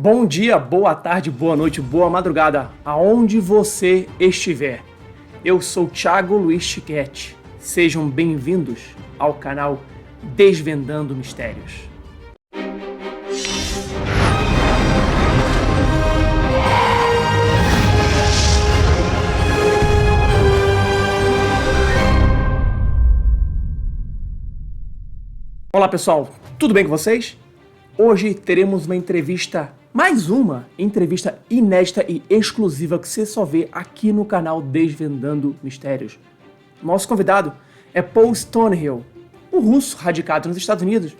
Bom dia, boa tarde, boa noite, boa madrugada, aonde você estiver. Eu sou Thiago Luiz Chiquete. Sejam bem-vindos ao canal Desvendando Mistérios. Olá pessoal, tudo bem com vocês? Hoje teremos mais uma entrevista inédita e exclusiva que você só vê aqui no canal Desvendando Mistérios. Nosso convidado é Paul Stonehill, um russo radicado nos Estados Unidos,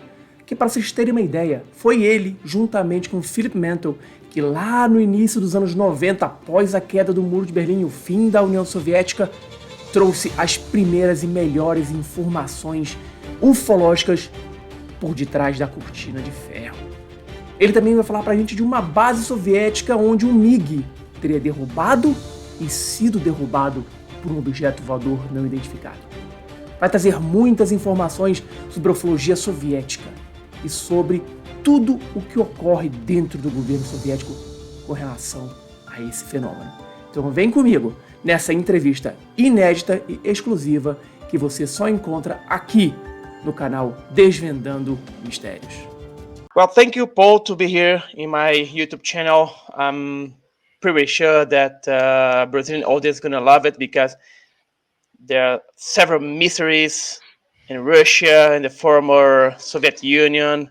que, para vocês terem uma ideia, foi ele, juntamente com Philip Mantle, que lá no início dos anos 90, após a queda do Muro de Berlim e o fim da União Soviética, trouxe as primeiras e melhores informações ufológicas por detrás da cortina de ferro. Ele também vai falar pra gente de uma base soviética onde um MiG teria derrubado e sido derrubado por um objeto voador não identificado. Vai trazer muitas informações sobre a ufologia soviética e sobre tudo o que ocorre dentro do governo soviético com relação a esse fenômeno. Então vem comigo nessa entrevista inédita e exclusiva que você só encontra aqui no canal Desvendando Mistérios. Well, thank you, Paul, to be here in my YouTube channel. I'm pretty sure that Brazilian audience is going to love it because there are several mysteries in Russia and the former Soviet Union.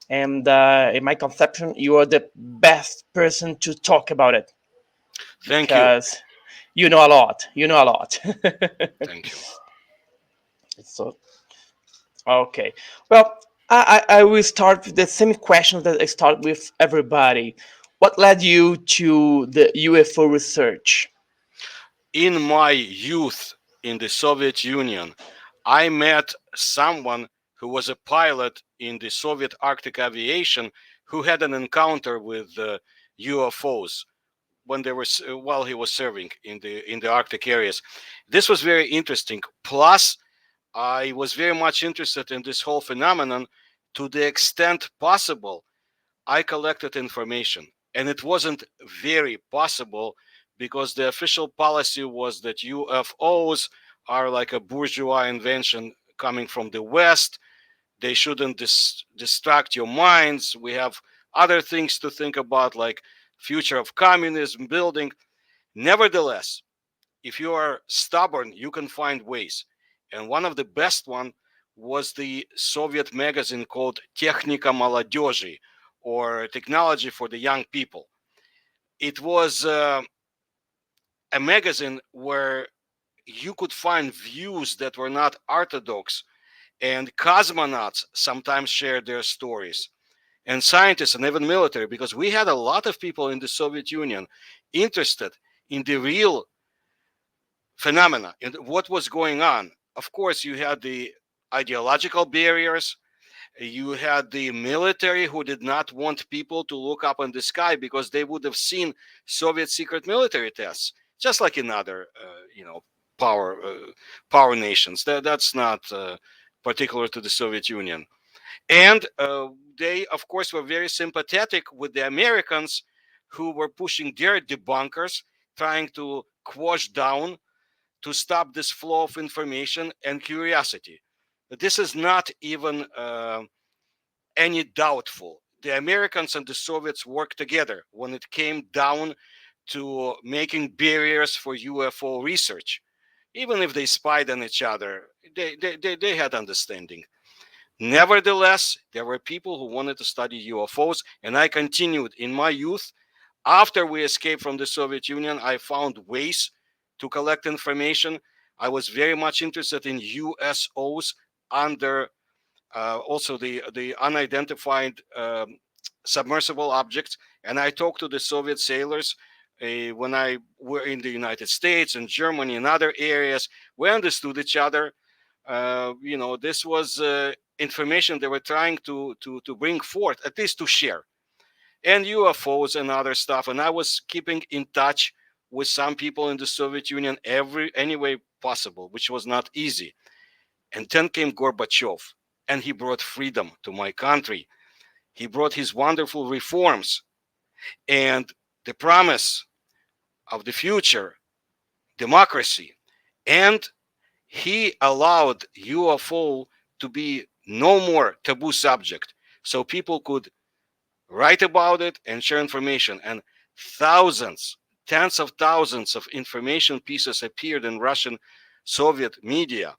And in my conception, you are the best person to talk about it. Thank you. Because you know a lot. You know a lot. Thank you. So, okay. Well, I will start with the same question that I start with everybody. What led you to the UFO research? In my youth in the Soviet Union, I met someone who was a pilot in the Soviet Arctic aviation who had an encounter with UFOs when while he was serving in the Arctic areas. This was very interesting. Plus, I was very much interested in this whole phenomenon. To the extent possible, I collected information, and it wasn't very possible because the official policy was that UFOs are like a bourgeois invention coming from the West. They shouldn't distract your minds. We have other things to think about, like future of communism building. Nevertheless, if you are stubborn, you can find ways. And one of the best one was the Soviet magazine called Техника молодежи, or Technology for the Young People. It was a magazine where you could find views that were not orthodox, and cosmonauts sometimes shared their stories, and scientists and even military, because we had a lot of people in the Soviet Union interested in the real phenomena and what was going on. Of course, you had the ideological barriers. You had the military who did not want people to look up in the sky because they would have seen Soviet secret military tests, just like in other, power nations. That's not particular to the Soviet Union. And they, of course, were very sympathetic with the Americans who were pushing their debunkers, trying to quash down, to stop this flow of information and curiosity. This is not even any doubtful. The Americans and the Soviets worked together when it came down to making barriers for UFO research. Even if they spied on each other, they had understanding. Nevertheless, there were people who wanted to study UFOs, and I continued in my youth. After we escaped from the Soviet Union, I found ways to collect information. I was very much interested in USOs under also the unidentified submersible objects. And I talked to the Soviet sailors when I were in the United States and Germany and other areas. We understood each other. This was information they were trying to bring forth, at least to share. And UFOs and other stuff. And I was keeping in touch with some people in the Soviet Union any way possible, which was not easy. And then came Gorbachev, and he brought freedom to my country. He brought his wonderful reforms. and the promise of the future democracy. And he allowed UFO to be no more taboo subject, so people could write about it and share information. And thousands, tens of thousands of information pieces appeared in Russian Soviet media,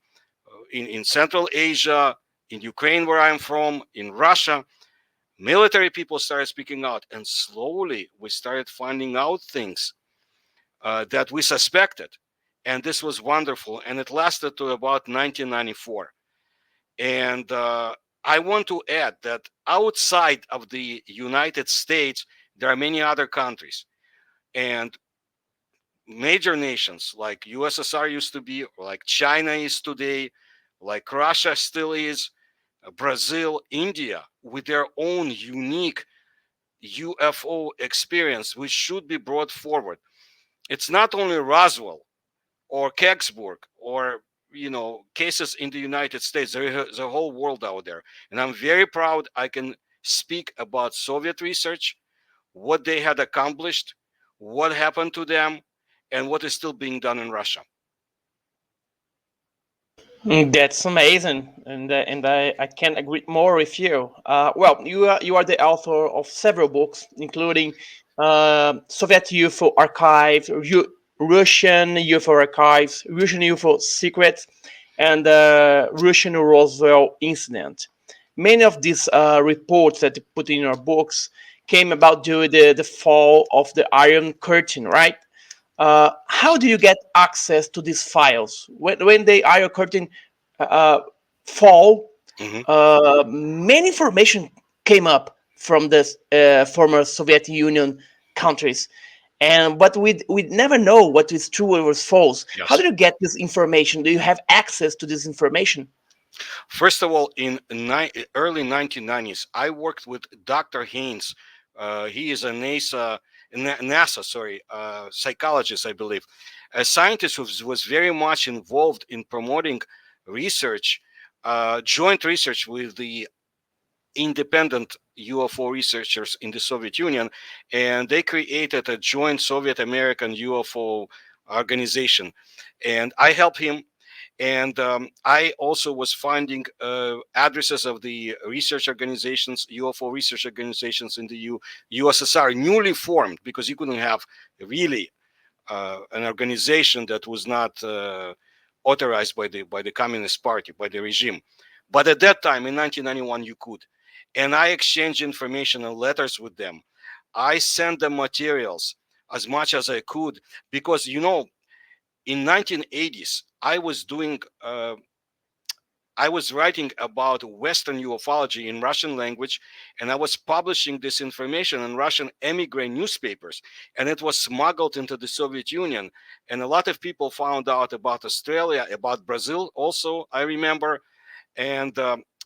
in Central Asia, in Ukraine, where I'm from, in Russia. Military people started speaking out, and slowly we started finding out things that we suspected. And this was wonderful. And it lasted to about 1994. And I want to add that outside of the United States, there are many other countries. And major nations like USSR used to be, or like China is today, like Russia still is, Brazil, India, with their own unique UFO experience, which should be brought forward. It's not only Roswell or Kecksburg or cases in the United States. There's a whole world out there, and I'm very proud I can speak about Soviet research, what they had accomplished, what happened to them, and what is still being done in Russia. That's amazing, and I can't agree more with you. Well, you are the author of several books, including Soviet UFO Archive, Russian UFO Archives, Russian UFO Secrets, and Russian Roswell Incident. Many of these reports that you put in your books came about during the fall of the Iron Curtain, right? How do you get access to these files when the Iron Curtain uh, fall? Mhm. Many information came up from the former Soviet Union countries, and but we never know what is true or was false. How Yes. do you get this information? Do you have access to this information? First of all, in early 1990s, I worked with Dr. Haynes. He is a NASA, psychologist, I believe, a scientist who was very much involved in promoting research, joint research with the independent UFO researchers in the Soviet Union, and they created a joint Soviet-American UFO organization. And I helped him, and I also was finding addresses of the research organizations, UFO research organizations in the USSR, newly formed, because you couldn't have really an organization that was not authorized by the Communist Party, by the regime. But at that time, in 1991, you could. And I exchanged information and letters with them. I sent them materials as much as I could, because in 1980s, I was writing about Western ufology in Russian language, and I was publishing this information in Russian emigre newspapers, and it was smuggled into the Soviet Union. And a lot of people found out about Australia, about Brazil also, I remember, and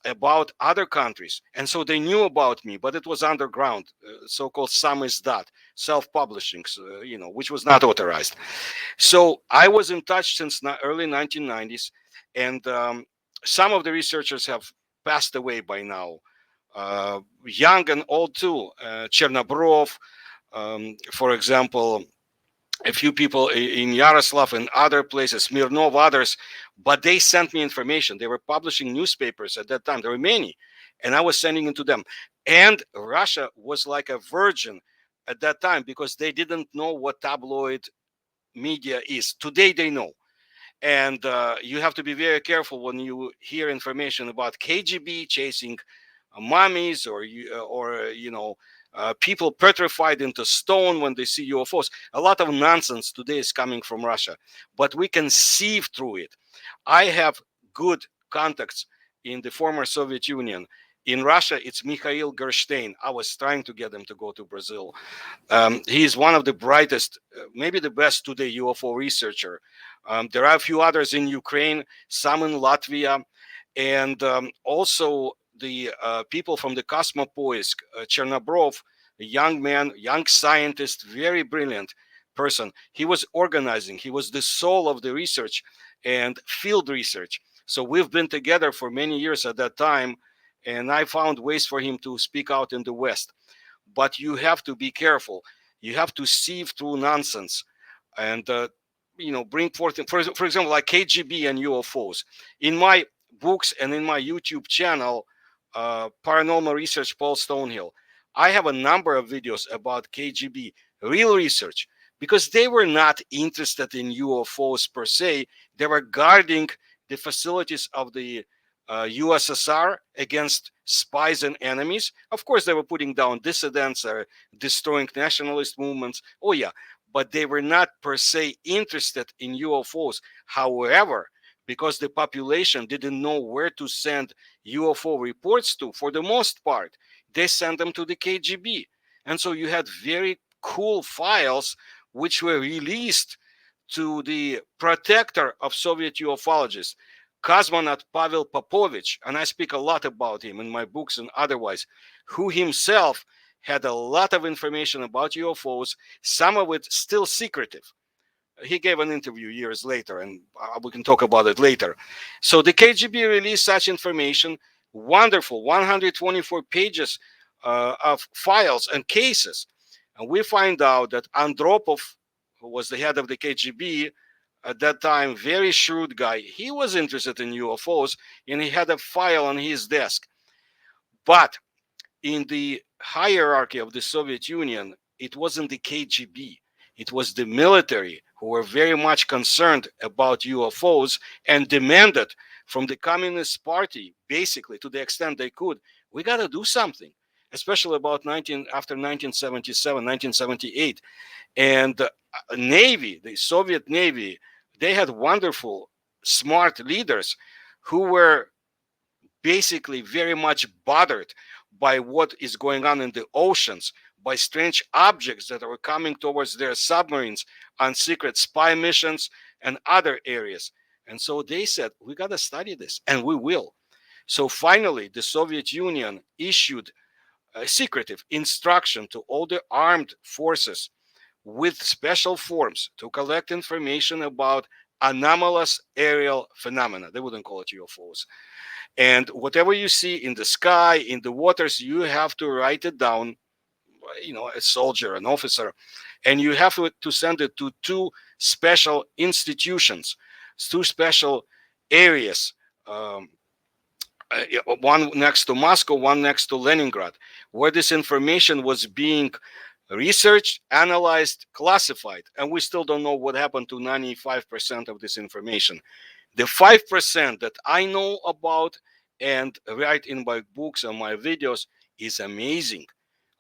about other countries. And so they knew about me, but it was underground, so-called samizdat, self-publishing, which was not authorized. So I was in touch since early 1990s, and some of the researchers have passed away by now, young and old too. Chernobrov, for example, a few people in Yaroslav and other places, Smirnov, others, but they sent me information. They were publishing newspapers at that time. There were many, and I was sending it to them. And Russia was like a virgin at that time, because they didn't know what tabloid media is. Today they know. And you have to be very careful when you hear information about KGB chasing mummies, or people petrified into stone when they see UFOs. A lot of nonsense today is coming from Russia, but we can sieve through it. I have good contacts in the former Soviet Union. In Russia, it's Mikhail Gerstein. I was trying to get him to go to Brazil. He is one of the brightest, maybe the best today UFO researcher. There are a few others in Ukraine, some in Latvia, and also the people from the Cosmopoisk, Chernobrov, a young man, young scientist, very brilliant person. He was organizing. He was the soul of the research and field research. So we've been together for many years at that time, and I found ways for him to speak out in the West. but you have to be careful. You have to sieve through nonsense and bring forth, for example, like KGB and UFOs. In my books and in my YouTube channel, Paranormal Research Paul Stonehill, I have a number of videos about KGB, real research, because they were not interested in UFOs per se. They were guarding the facilities of the USSR against spies and enemies. Of course, they were putting down dissidents or destroying nationalist movements. Oh, yeah. But they were not per se interested in UFOs. However, because the population didn't know where to send UFO reports to, for the most part, they sent them to the KGB. And so you had very cool files which were released to the protector of Soviet ufologists, cosmonaut Pavel Popovich, and I speak a lot about him in my books and otherwise, who himself had a lot of information about UFOs, some of it still secretive. He gave an interview years later, and we can talk about it later. So the KGB released such information, wonderful, 124 pages of files and cases. And we find out that Andropov, who was the head of the KGB, at that time, very shrewd guy, he was interested in UFOs, and he had a file on his desk. But in the hierarchy of the Soviet Union, it wasn't the KGB. It was the military who were very much concerned about UFOs and demanded from the Communist Party, basically, to the extent they could, we got to do something, especially about after 1977, 1978. And the Navy, the Soviet Navy, they had wonderful, smart leaders who were basically very much bothered by what is going on in the oceans, by strange objects that were coming towards their submarines on secret spy missions and other areas. And so they said, we got to study this, and we will. So finally, the Soviet Union issued a secretive instruction to all the armed forces with special forms to collect information about anomalous aerial phenomena. They wouldn't call it UFOs. And whatever you see in the sky, in the waters, you have to write it down, a soldier, an officer, and you have to send it to two special institutions, two special areas, one next to Moscow, one next to Leningrad, where this information was being researched, analyzed, classified, and we still don't know what happened to 95% of this information. The 5% that I know about and write in my books and my videos is amazing,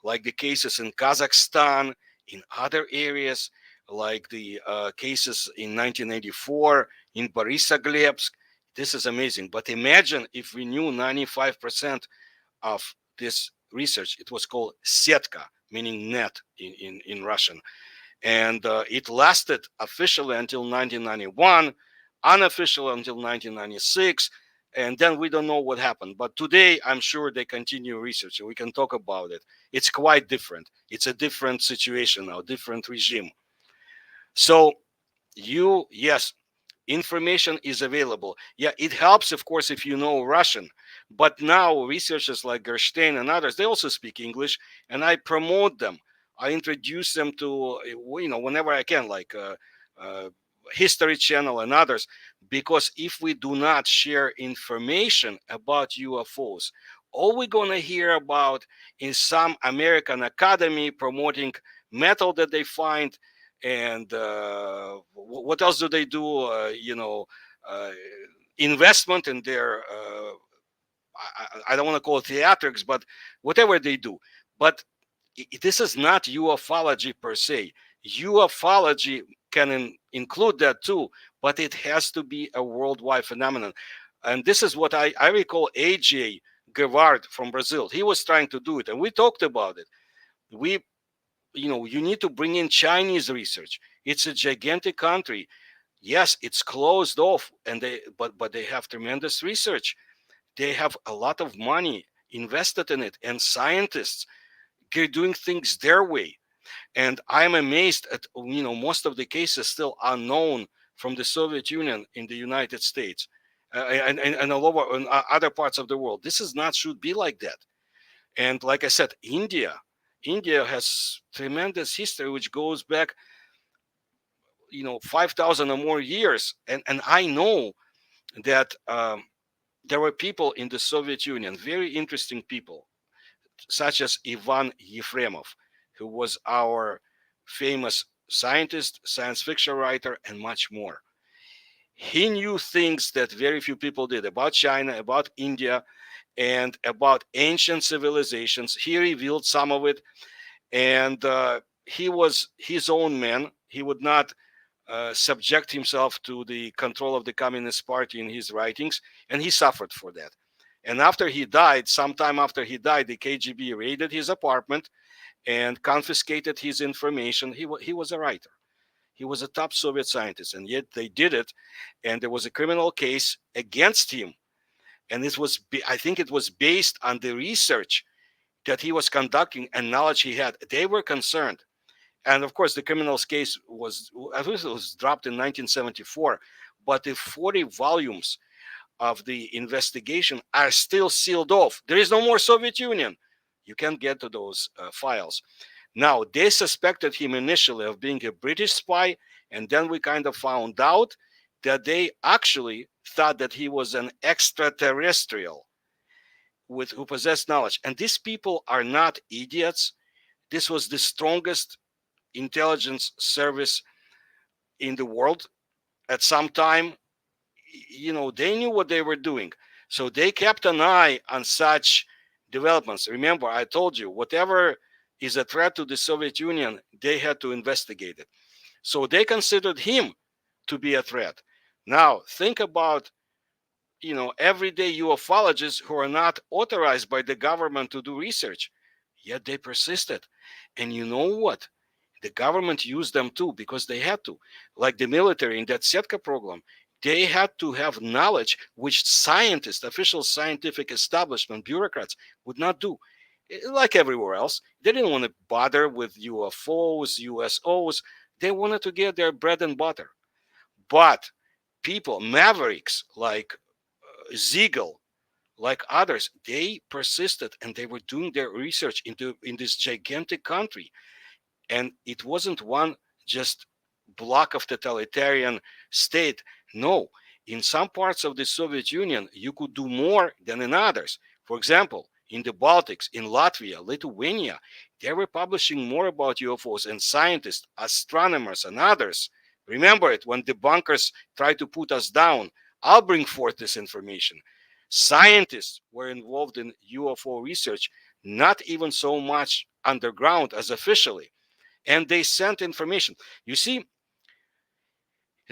like the cases in Kazakhstan, in other areas, like the cases in 1984 in Borisogledsk. This is amazing. But imagine if we knew 95% of this research. It was called setka, meaning net in Russian. And it lasted officially until 1991, unofficial until 1996. And then we don't know what happened. But today, I'm sure they continue research. We can talk about it. It's quite different. It's a different situation now, different regime. So yes, information is available. Yeah, it helps, of course, if you know Russian. But now researchers like Gerstein and others, they also speak English, and I promote them. I introduce them to, whenever I can, like History Channel and others, because if we do not share information about UFOs, all we're going to hear about is some American academy promoting metal that they find, and what else do they do? Investment in their, I don't want to call it theatrics, but whatever they do. But this is not ufology per se. Ufology can include that too, but it has to be a worldwide phenomenon. And this is what I recall AJ Guevara from Brazil. He was trying to do it, and we talked about it. You need to bring in Chinese research. It's a gigantic country. Yes, it's closed off, but they have tremendous research. They have a lot of money invested in it, and scientists, they're doing things their way. And I'm amazed at, most of the cases still unknown from the Soviet Union in the United States and all over in other parts of the world. This is not should be like that. And like I said, India India has tremendous history, which goes back, 5,000 or more years. And I know that there were people in the Soviet Union, very interesting people, such as Ivan Yefremov, who was our famous scientist, science fiction writer, and much more. He knew things that very few people did about China, about India, and about ancient civilizations. He revealed some of it, and he was his own man. He would not subject himself to the control of the Communist Party in his writings, and he suffered for that. And after he died, sometime after he died, the KGB raided his apartment and confiscated his information. He was a writer. He was a top Soviet scientist, and yet they did it, and there was a criminal case against him. And I think it was based on the research that he was conducting and knowledge he had. They were concerned. And of course, the criminal's case was dropped in 1974, but the 40 volumes of the investigation are still sealed off. There is no more Soviet Union. You can't get to those files. Now, they suspected him initially of being a British spy, and then we kind of found out that they actually thought that he was an extraterrestrial who possessed knowledge. And these people are not idiots. This was the strongest intelligence service in the world at some time. They knew what they were doing. So they kept an eye on such developments. Remember, I told you, whatever is a threat to the Soviet Union, they had to investigate it. So they considered him to be a threat. Now, think about, everyday ufologists who are not authorized by the government to do research, yet they persisted. And you know what? The government used them too, because they had to. Like the military in that Setka program, they had to have knowledge which scientists, official scientific establishment, bureaucrats would not do. Like everywhere else, they didn't want to bother with UFOs, USOs. They wanted to get their bread and butter. But people, mavericks like Ziegel, like others, they persisted, and they were doing their research in this gigantic country. And it wasn't one just block of totalitarian state. No, in some parts of the Soviet Union, you could do more than in others. For example, in the Baltics, in Latvia, Lithuania, they were publishing more about UFOs, and scientists, astronomers, and others. Remember it when debunkers tried to put us down. I'll bring forth this information. Scientists were involved in UFO research, not even so much underground as officially. And they sent information. You see,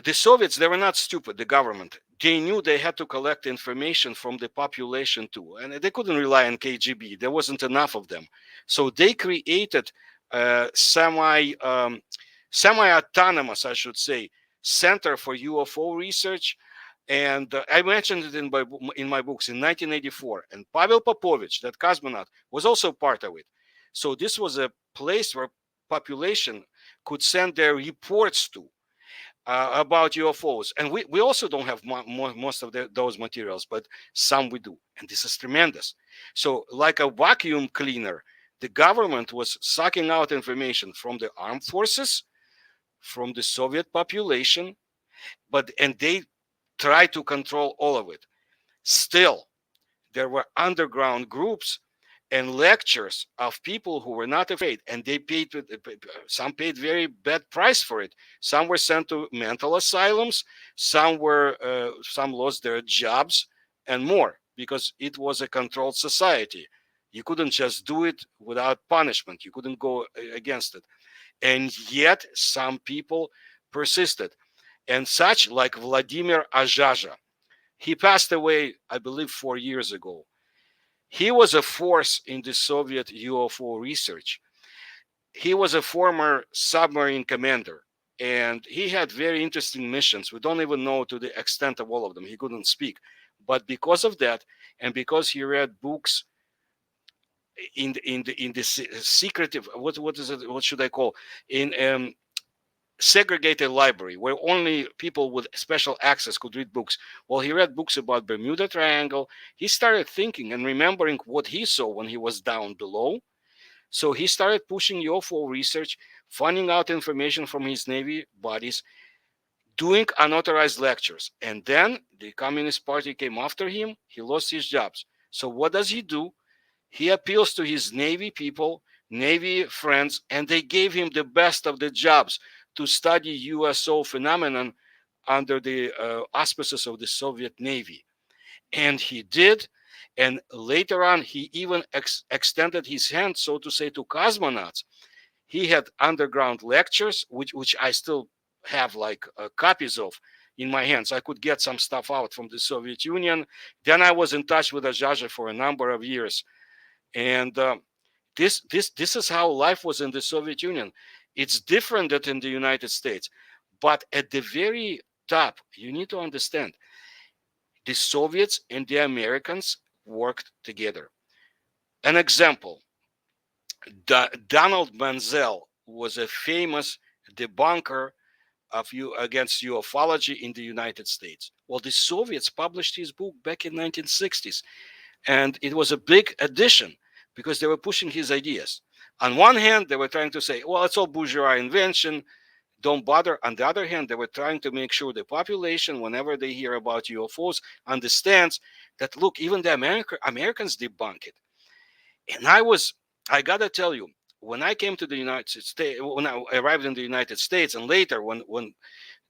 the Soviets, they were not stupid, the government. They knew they had to collect information from the population too. And they couldn't rely on KGB. There wasn't enough of them. So they created a semi-autonomous, I should say, Center for UFO Research. And I mentioned it in my books in 1984. And Pavel Popovich, that cosmonaut, was also part of it. So this was a place where population could send their reports to about UFOs. And we also don't have most of those materials, but some we do. And this is tremendous. So like a vacuum cleaner, the government was sucking out information from the armed forces, from the Soviet population, and they tried to control all of it. Still, there were underground groups and lectures of people who were not afraid, and they paid. Some paid very bad price for it. Some were sent to mental asylums. Some lost their jobs and more, because it was a controlled society. You couldn't just do it without punishment. You couldn't go against it. And yet some people persisted. And such like Vladimir Azhaja. He passed away, I believe, 4 years ago. He was a force in the Soviet UFO research. He was a former submarine commander, and he had very interesting missions. We don't even know to the extent of all of them. He couldn't speak. But because of that, and because he read books in the secretive, what is it? What should I call? In segregated library where only people with special access could read books. Well, he read books about Bermuda Triangle. He started thinking and remembering what he saw when he was down below. So he started pushing UFO research, finding out information from his Navy buddies, doing unauthorized lectures. And then the Communist Party came after him. He lost his jobs. So what does he do? He appeals to his Navy people, Navy friends, and they gave him the best of the jobs to study USO phenomenon under the auspices of the Soviet Navy. And he did. And later on, he even extended his hand, so to say, to cosmonauts. He had underground lectures, which I still have like copies of in my hands. I could get some stuff out from the Soviet Union. Then I was in touch with Ajaja for a number of years. And this is how life was in the Soviet Union. It's different than in the United States. But at the very top, you need to understand, the Soviets and the Americans worked together. An example, Donald Manzel was a famous debunker of against ufology in the United States. Well, the Soviets published his book back in 1960s, and it was a big addition because they were pushing his ideas. On one hand, they were trying to say, well, it's all bourgeois invention, don't bother. On the other hand, they were trying to make sure the population, whenever they hear about UFOs, understands that, look, even the Americans debunk it. And I gotta tell you, when I came to the United States, when I arrived in the United States, and later when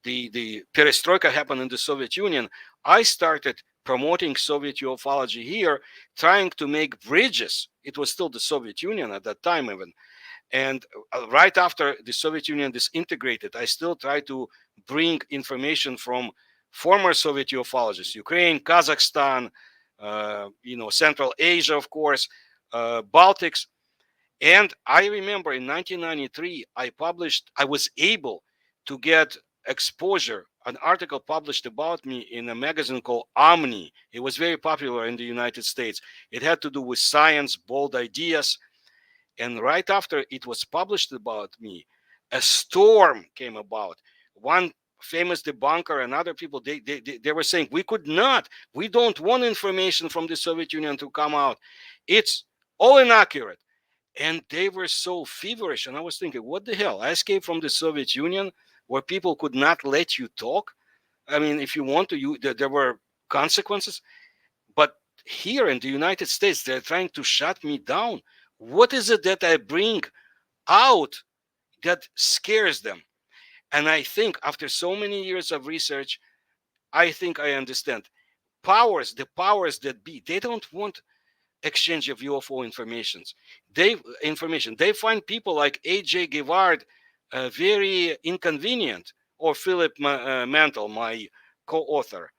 the perestroika happened in the Soviet Union, I started promoting Soviet ufology here, trying to make bridges. It was still the Soviet Union at that time even. And right after the Soviet Union disintegrated, I still try to bring information from former Soviet ufologists, Ukraine, Kazakhstan, Central Asia, of course, Baltics. And I remember in 1993, I was able to get exposure, an article published about me in a magazine called OVNI. It was very popular in the United States. It had to do with science, bold ideas. And right after it was published about me, a storm came about. One famous debunker and other people, they were saying, we don't want information from the Soviet Union to come out. It's all inaccurate. And they were so feverish. And I was thinking, what the hell? I escaped from the Soviet Union where people could not let you talk. I mean, if you want to, there were consequences. But here in the United States, they're trying to shut me down. What is it that I bring out that scares them? And I think after so many years of research, I think I understand. The powers that be, they don't want exchange of UFO information. They find people like A.J. Gevard very inconvenient, or Philip Mantle, my co-author.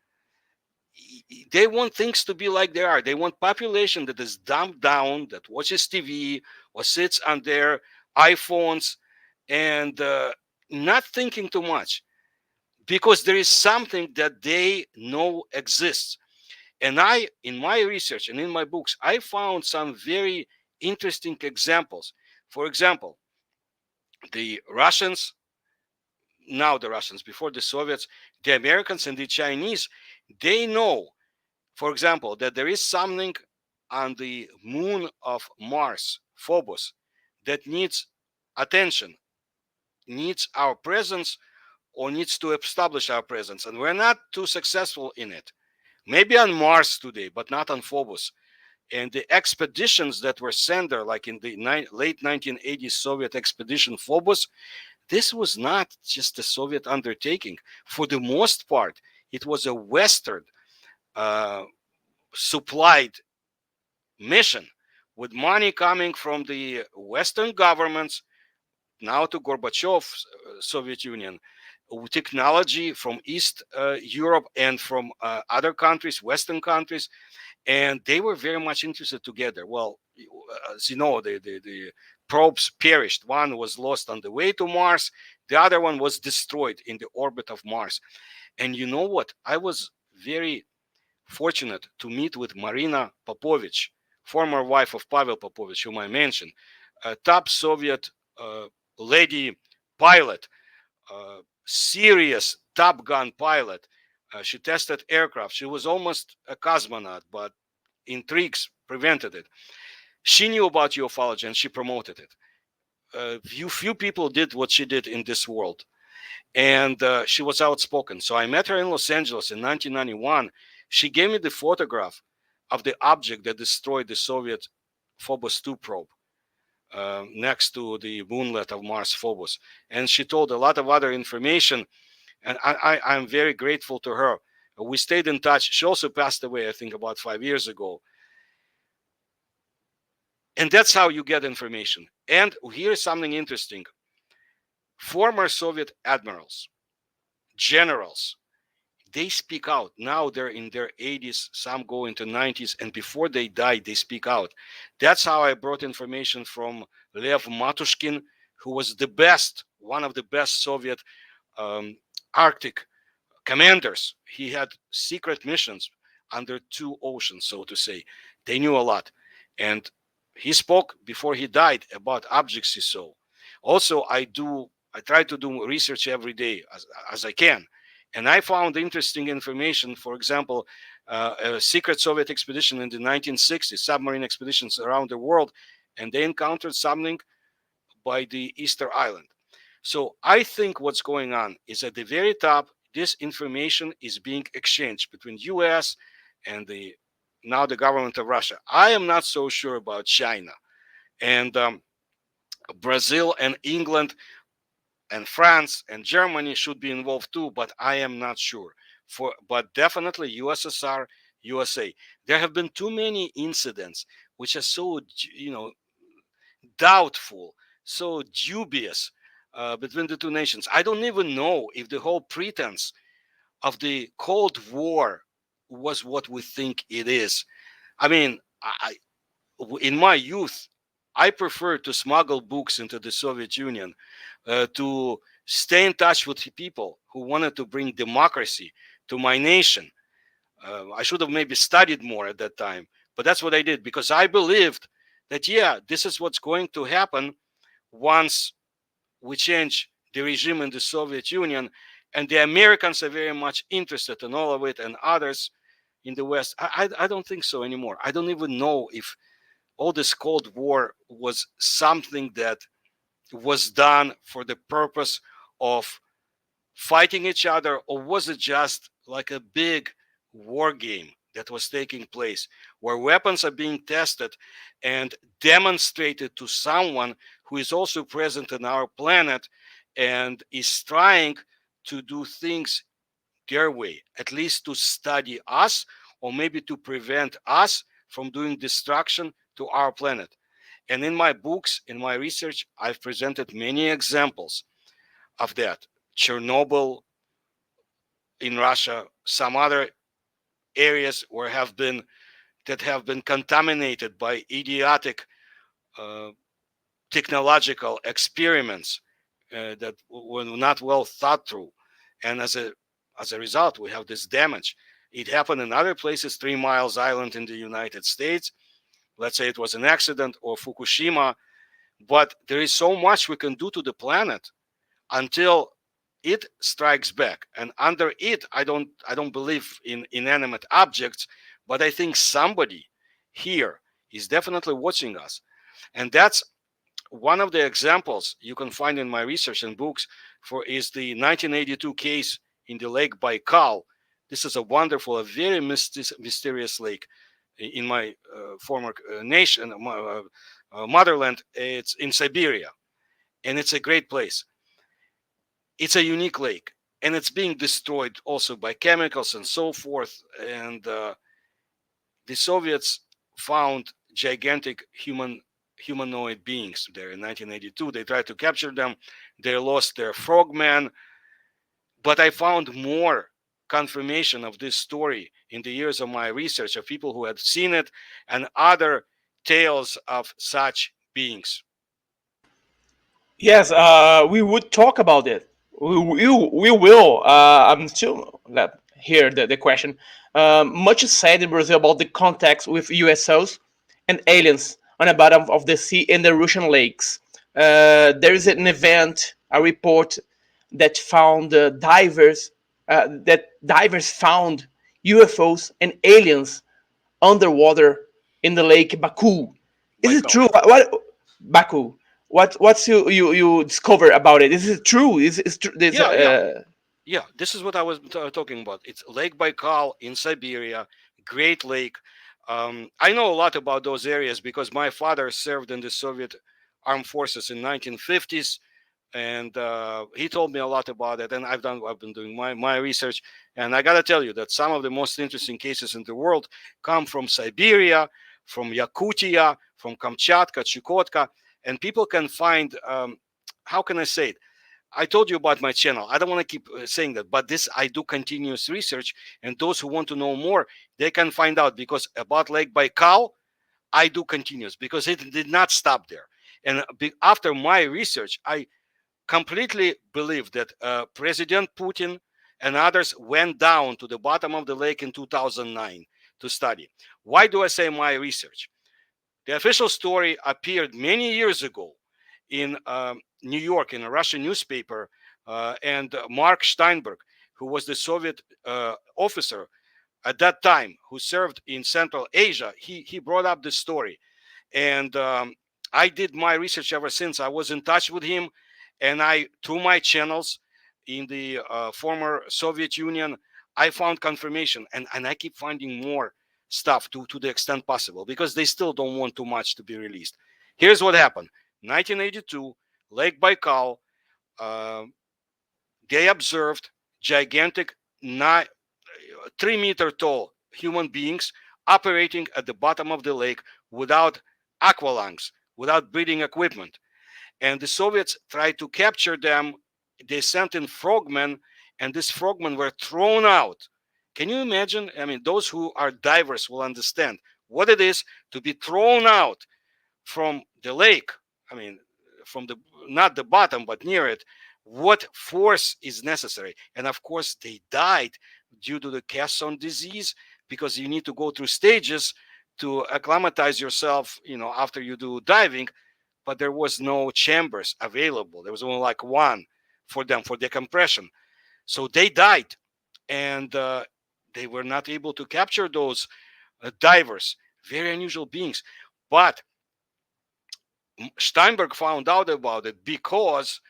They want things to be like they are. They want population that is dumbed down, that watches TV or sits on their iPhones and not thinking too much, because there is something that they know exists. And in my research and in my books, I found some very interesting examples. For example, the Russians, now the Russians, before the Soviets, the Americans and the Chinese, they know, for example, that there is something on the moon of Mars, Phobos, that needs attention, needs our presence, or needs to establish our presence. And we're not too successful in it. Maybe on Mars today, but not on Phobos. And the expeditions that were sent there, like in the late 1980s Soviet expedition Phobos, this was not just a Soviet undertaking. For the most part, it was a Western supplied mission, with money coming from the Western governments, now to Gorbachev's Soviet Union, technology from East Europe and from other countries, Western countries, and they were very much interested together. Well, as you know, the probes perished. One was lost on the way to Mars. The other one was destroyed in the orbit of Mars. And you know what? I was very fortunate to meet with Marina Popovich, former wife of Pavel Popovich, whom I mentioned, a top Soviet lady pilot, serious Top Gun pilot. She tested aircraft. She was almost a cosmonaut, but intrigues prevented it. She knew about ufology and she promoted it. Few people did what she did in this world, and she was outspoken. So I met her in Los Angeles in 1991. She gave me the photograph of the object that destroyed the Soviet Phobos 2 probe next to the moonlet of Mars Phobos. And she told a lot of other information, and I'm very grateful to her. We stayed in touch. She also passed away, I think, about 5 years ago. And that's how you get information. And here's something interesting. Former Soviet admirals, generals, they speak out. Now they're in their 80s, some go into 90s, and before they die, they speak out. That's how I brought information from Lev Matushkin, who was the best, one of the best Soviet Arctic commanders. He had secret missions under two oceans, so to say. They knew a lot. And he spoke before he died about objects he saw. Also, I try to do research every day as I can. And I found interesting information. For example, a secret Soviet expedition in the 1960s, submarine expeditions around the world, and they encountered something by the Easter Island. So I think what's going on is at the very top, this information is being exchanged between US and now the government of Russia. I am not so sure about China. And Brazil and England and France and Germany should be involved too, but I am not sure. But definitely USSR, USA. There have been too many incidents which are so, doubtful, so dubious between the two nations. I don't even know if the whole pretense of the Cold War was what we think it is. I mean, in my youth, I preferred to smuggle books into the Soviet Union, to stay in touch with people who wanted to bring democracy to my nation. I should have maybe studied more at that time, but that's what I did, because I believed that, this is what's going to happen once we change the regime in the Soviet Union, and the Americans are very much interested in all of it, and others in the West. I don't think so anymore. I don't even know if all this Cold War was something that was done for the purpose of fighting each other, or was it just like a big war game that was taking place where weapons are being tested and demonstrated to someone who is also present in our planet and is trying to do things their way, at least to study us, or maybe to prevent us from doing destruction to our planet. And in my books, in my research, I've presented many examples of that. Chernobyl in Russia, some other areas that have been contaminated by idiotic technological experiments that were not well thought through. And as a result, we have this damage. It happened in other places, 3 Miles Island in the United States. Let's say it was an accident, or Fukushima, but there is so much we can do to the planet until it strikes back. And under it, I don't believe in inanimate objects, but I think somebody here is definitely watching us. And that's one of the examples you can find in my research and books is the 1982 case in the Lake Baikal. This is a very mysterious lake in my former nation, motherland. It's in Siberia, and it's a great place. It's a unique lake, and it's being destroyed also by chemicals and so forth. And the Soviets found gigantic humanoid beings there in 1982. They tried to capture them. They lost their frogman. But I found more confirmation of this story in the years of my research, of people who had seen it and other tales of such beings. Yes, we would talk about it. We will. I'm still here. The question. Much is said in Brazil about the contacts with USOs and aliens on the bottom of the sea in the Russian lakes. There is an event, a report that found divers found UFOs and aliens underwater in the lake Baku. Is it true? What Baku? What's you discover about it? Is it true? Is true? This, Yeah, this is what I was talking about. It's Lake Baikal in Siberia, Great Lake. I know a lot about those areas because my father served in the Soviet armed forces in 1950s, and he told me a lot about it. And I've been doing my research, and I gotta tell you that some of the most interesting cases in the world come from Siberia, from Yakutia, from Kamchatka, Chukotka, and people can find. How can I say it? I told you about my channel. I don't want to keep saying that, but this I do continuous research, and those who want to know more, they can find out, because about Lake Baikal, I do continuous because it did not stop there. And after my research, I completely believe that President Putin and others went down to the bottom of the lake in 2009 to study. Why do I say my research? The official story appeared many years ago in New York in a Russian newspaper, and Mark Steinberg, who was the Soviet officer at that time who served in Central Asia, he brought up this story. And I did my research ever since. I was in touch with him, and I, through my channels in the former Soviet Union, I found confirmation, and I keep finding more stuff to the extent possible, because they still don't want too much to be released. Here's what happened. 1982, Lake Baikal, they observed gigantic 3-meter tall human beings operating at the bottom of the lake without aqualungs, without breathing equipment. And the Soviets tried to capture them. They sent in frogmen, and these frogmen were thrown out. Can you imagine? I mean, those who are divers will understand what it is to be thrown out from the lake. I mean, from the, not the bottom, but near it. What force is necessary? And of course, they died due to the Casson disease, because you need to go through stages to acclimatize yourself, you know, after you do diving. But there was no chambers available. There was only like one for them for decompression. So they died, and they were not able to capture those divers, very unusual beings. But Steinberg found out about it because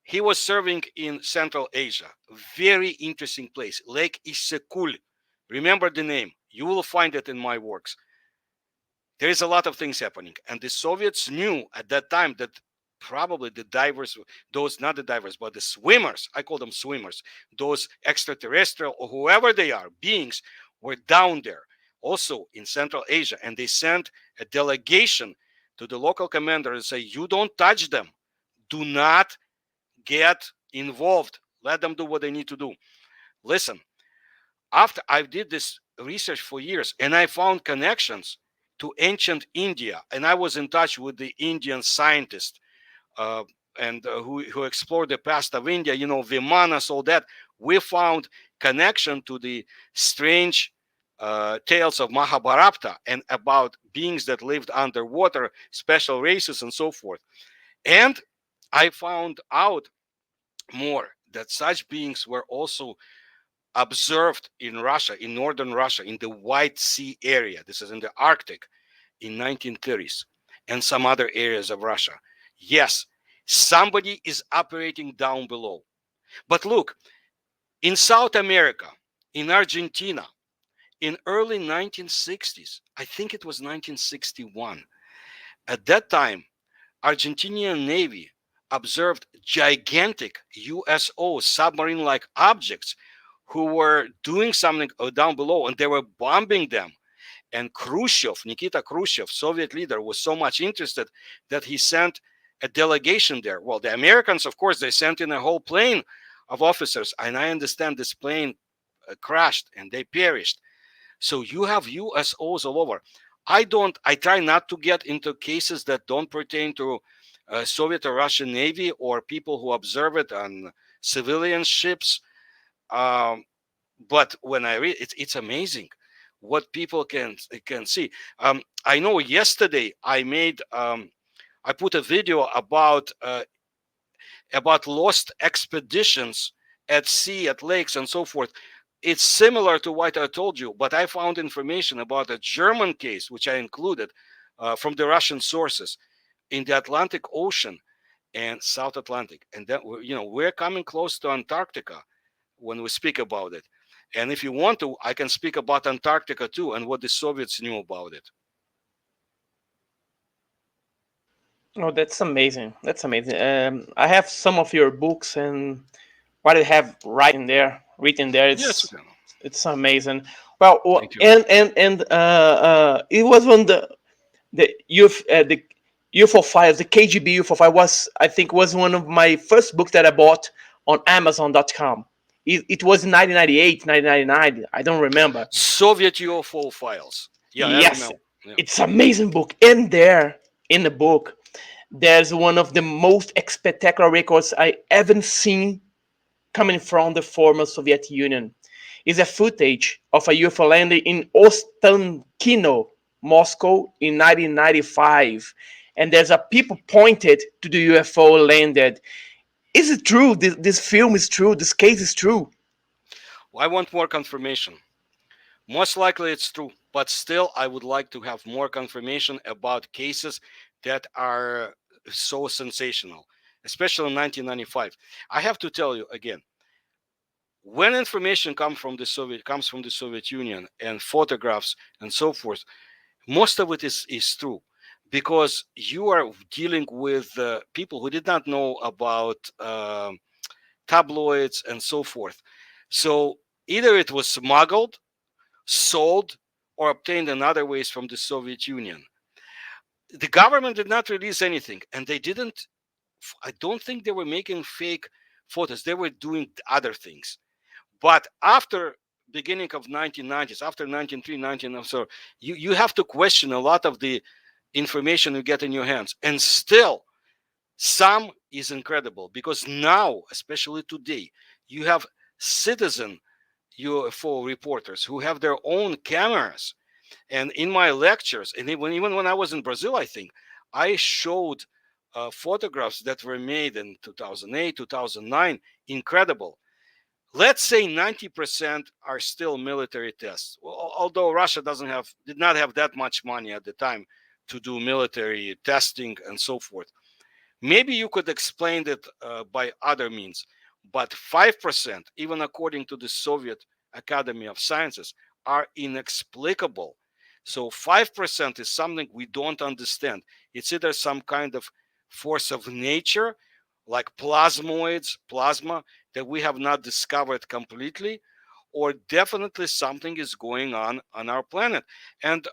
he was serving in Central Asia. Very interesting place, Lake Issyk-Kul. Remember the name. You will find it in my works. There is a lot of things happening. And the Soviets knew at that time that probably the divers, those, not the divers, but the swimmers, I call them swimmers, those extraterrestrial or whoever they are, beings, were down there, also in Central Asia. And they sent a delegation to the local commander and say, you don't touch them. Do not get involved. Let them do what they need to do. Listen, after I did this research for years, and I found connections to ancient India, and I was in touch with the Indian scientist who explored the past of India, you know, Vimanas, all that. We found connection to the strange tales of Mahabharata and about beings that lived underwater, special races, and so forth. And I found out more that such beings were also observed in Russia, in northern Russia, in the White Sea area. This is in the Arctic in 1930s, and some other areas of Russia. Yes, somebody is operating down below. But look, in South America, in Argentina, in early 1960s, I think it was 1961, at that time, Argentinian Navy observed gigantic USO submarine-like objects who were doing something down below, and they were bombing them. And Khrushchev, Nikita Khrushchev, Soviet leader, was so much interested that he sent a delegation there. Well, the Americans, of course, they sent in a whole plane of officers, and I understand this plane crashed and they perished. So you have USOs all over. I try not to get into cases that don't pertain to Soviet or Russian Navy or people who observe it on civilian ships. But when I read it, it's amazing what people can see. I know yesterday I put a video about lost expeditions at sea, at lakes, and so forth. It's similar to what I told you, but I found information about a German case, which I included, from the Russian sources in the Atlantic Ocean and South Atlantic. And then, we're coming close to Antarctica when we speak about it. And if you want to, I can speak about Antarctica too and what the Soviets knew about it. Oh, that's amazing. That's amazing. I have some of your books, and what I have written there, Yes. it's amazing. Well, Thank you. and it was when the UFO files, the KGB UFO file I think was one of my first books that I bought on Amazon.com. It was in 1998, 1999. I don't remember. Soviet UFO files. Yeah, Yes, I remember. Yeah. it's an amazing book. And there in the book, there's one of the most spectacular records I ever seen coming from the former Soviet Union. Is a footage of a UFO landing in Ostankino, Moscow in 1995. And there's a people pointed to the UFO landed. Is it true? This film is true? This case is true? I want more confirmation. Most likely it's true, but still I would like to have more confirmation about cases that are so sensational, especially in 1995. I have to tell you again, when information comes from the Soviet Union and photographs and so forth, most of it is true, because you are dealing with people who did not know about tabloids and so forth. So either it was smuggled, sold, or obtained in other ways from the Soviet Union. The government did not release anything, and I don't think they were making fake photos. They were doing other things. But after beginning of 1990s, after 1993, so you have to question a lot of the information you get in your hands. And still, some is incredible, because now, especially today, you have citizen UFO reporters who have their own cameras. And in my lectures, and even when I was in Brazil, I think, I showed photographs that were made in 2008, 2009, incredible. Let's say 90% are still military tests. Although Russia did not have that much money at the time to do military testing and so forth. Maybe you could explain it by other means, but 5%, even according to the Soviet Academy of Sciences, are inexplicable. So 5% is something we don't understand. It's either some kind of force of nature, like plasma, that we have not discovered completely, or definitely something is going on our planet. And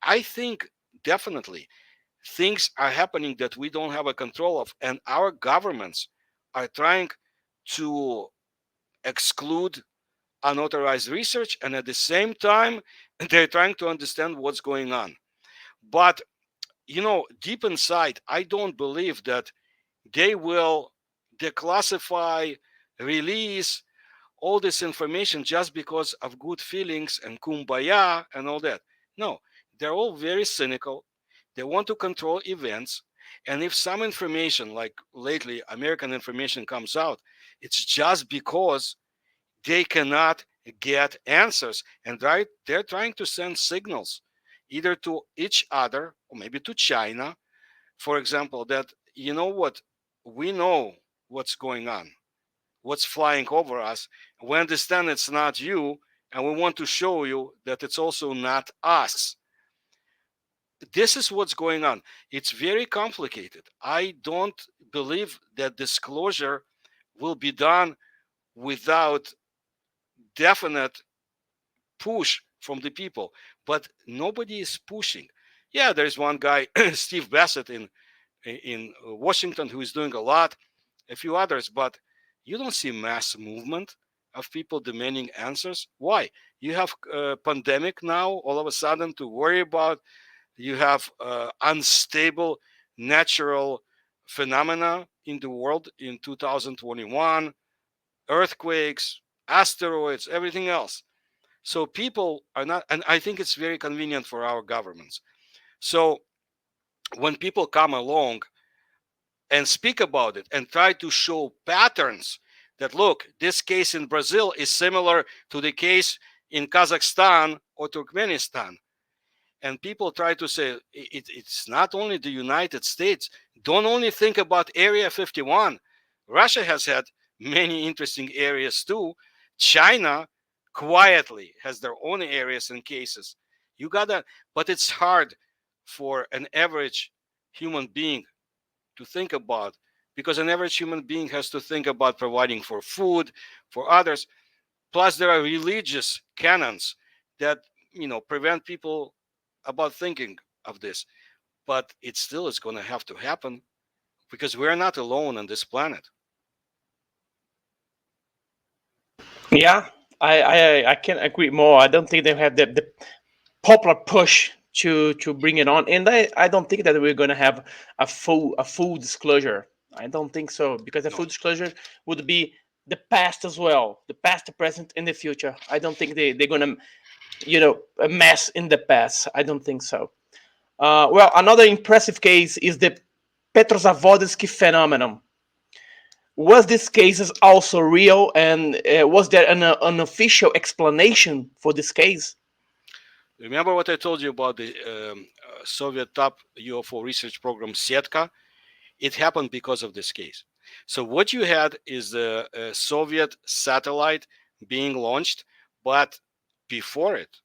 I think definitely things are happening that we don't have a control of, and our governments are trying to exclude unauthorized research, and at the same time they're trying to understand what's going on. But deep inside, I don't believe that they will declassify, release all this information just because of good feelings and kumbaya and all that. No, they're all very cynical. They want to control events. And if some information, like lately American information, comes out, it's just because they cannot get answers. And they're trying to send signals either to each other or maybe to China, for example, that, we know what's going on, what's flying over us. We understand it's not you, and we want to show you that it's also not us. This is what's going on. It's very complicated. I don't believe that disclosure will be done without definite push from the people, but nobody is pushing. Yeah, there's one guy, Steve Bassett in Washington, who is doing a lot, a few others, but you don't see mass movement of people demanding answers. Why? You have a pandemic now all of a sudden to worry about. You have unstable natural phenomena in the world in 2021, earthquakes, asteroids, everything else. So people are not, and I think it's very convenient for our governments. So when people come along and speak about it and try to show patterns that, look, this case in Brazil is similar to the case in Kazakhstan or Turkmenistan, And people try to say it's not only the United States. Don't only think about Area 51. Russia has had many interesting areas too. China quietly has their own areas and cases. You gotta, but it's hard for an average human being to think about, because an average human being has to think about providing for food, for others. Plus, there are religious canons that prevent people about thinking of this. But it still is going to have to happen, because we're not alone on this planet. Yeah, I can't agree more. I don't think they have the popular push to bring it on, and I don't think that we're going to have a full disclosure. I don't think so, because a No. full disclosure would be the past as well, the past, the present, and the future. I don't think they're going to mess in the past. I don't think so. Well, another impressive case is the Petrozavodsk phenomenon. Was this case also real, and was there an official explanation for this case? Remember what I told you about the Soviet top UFO research program, Setka? It happened because of this case. So what you had is the Soviet satellite being launched, but before it,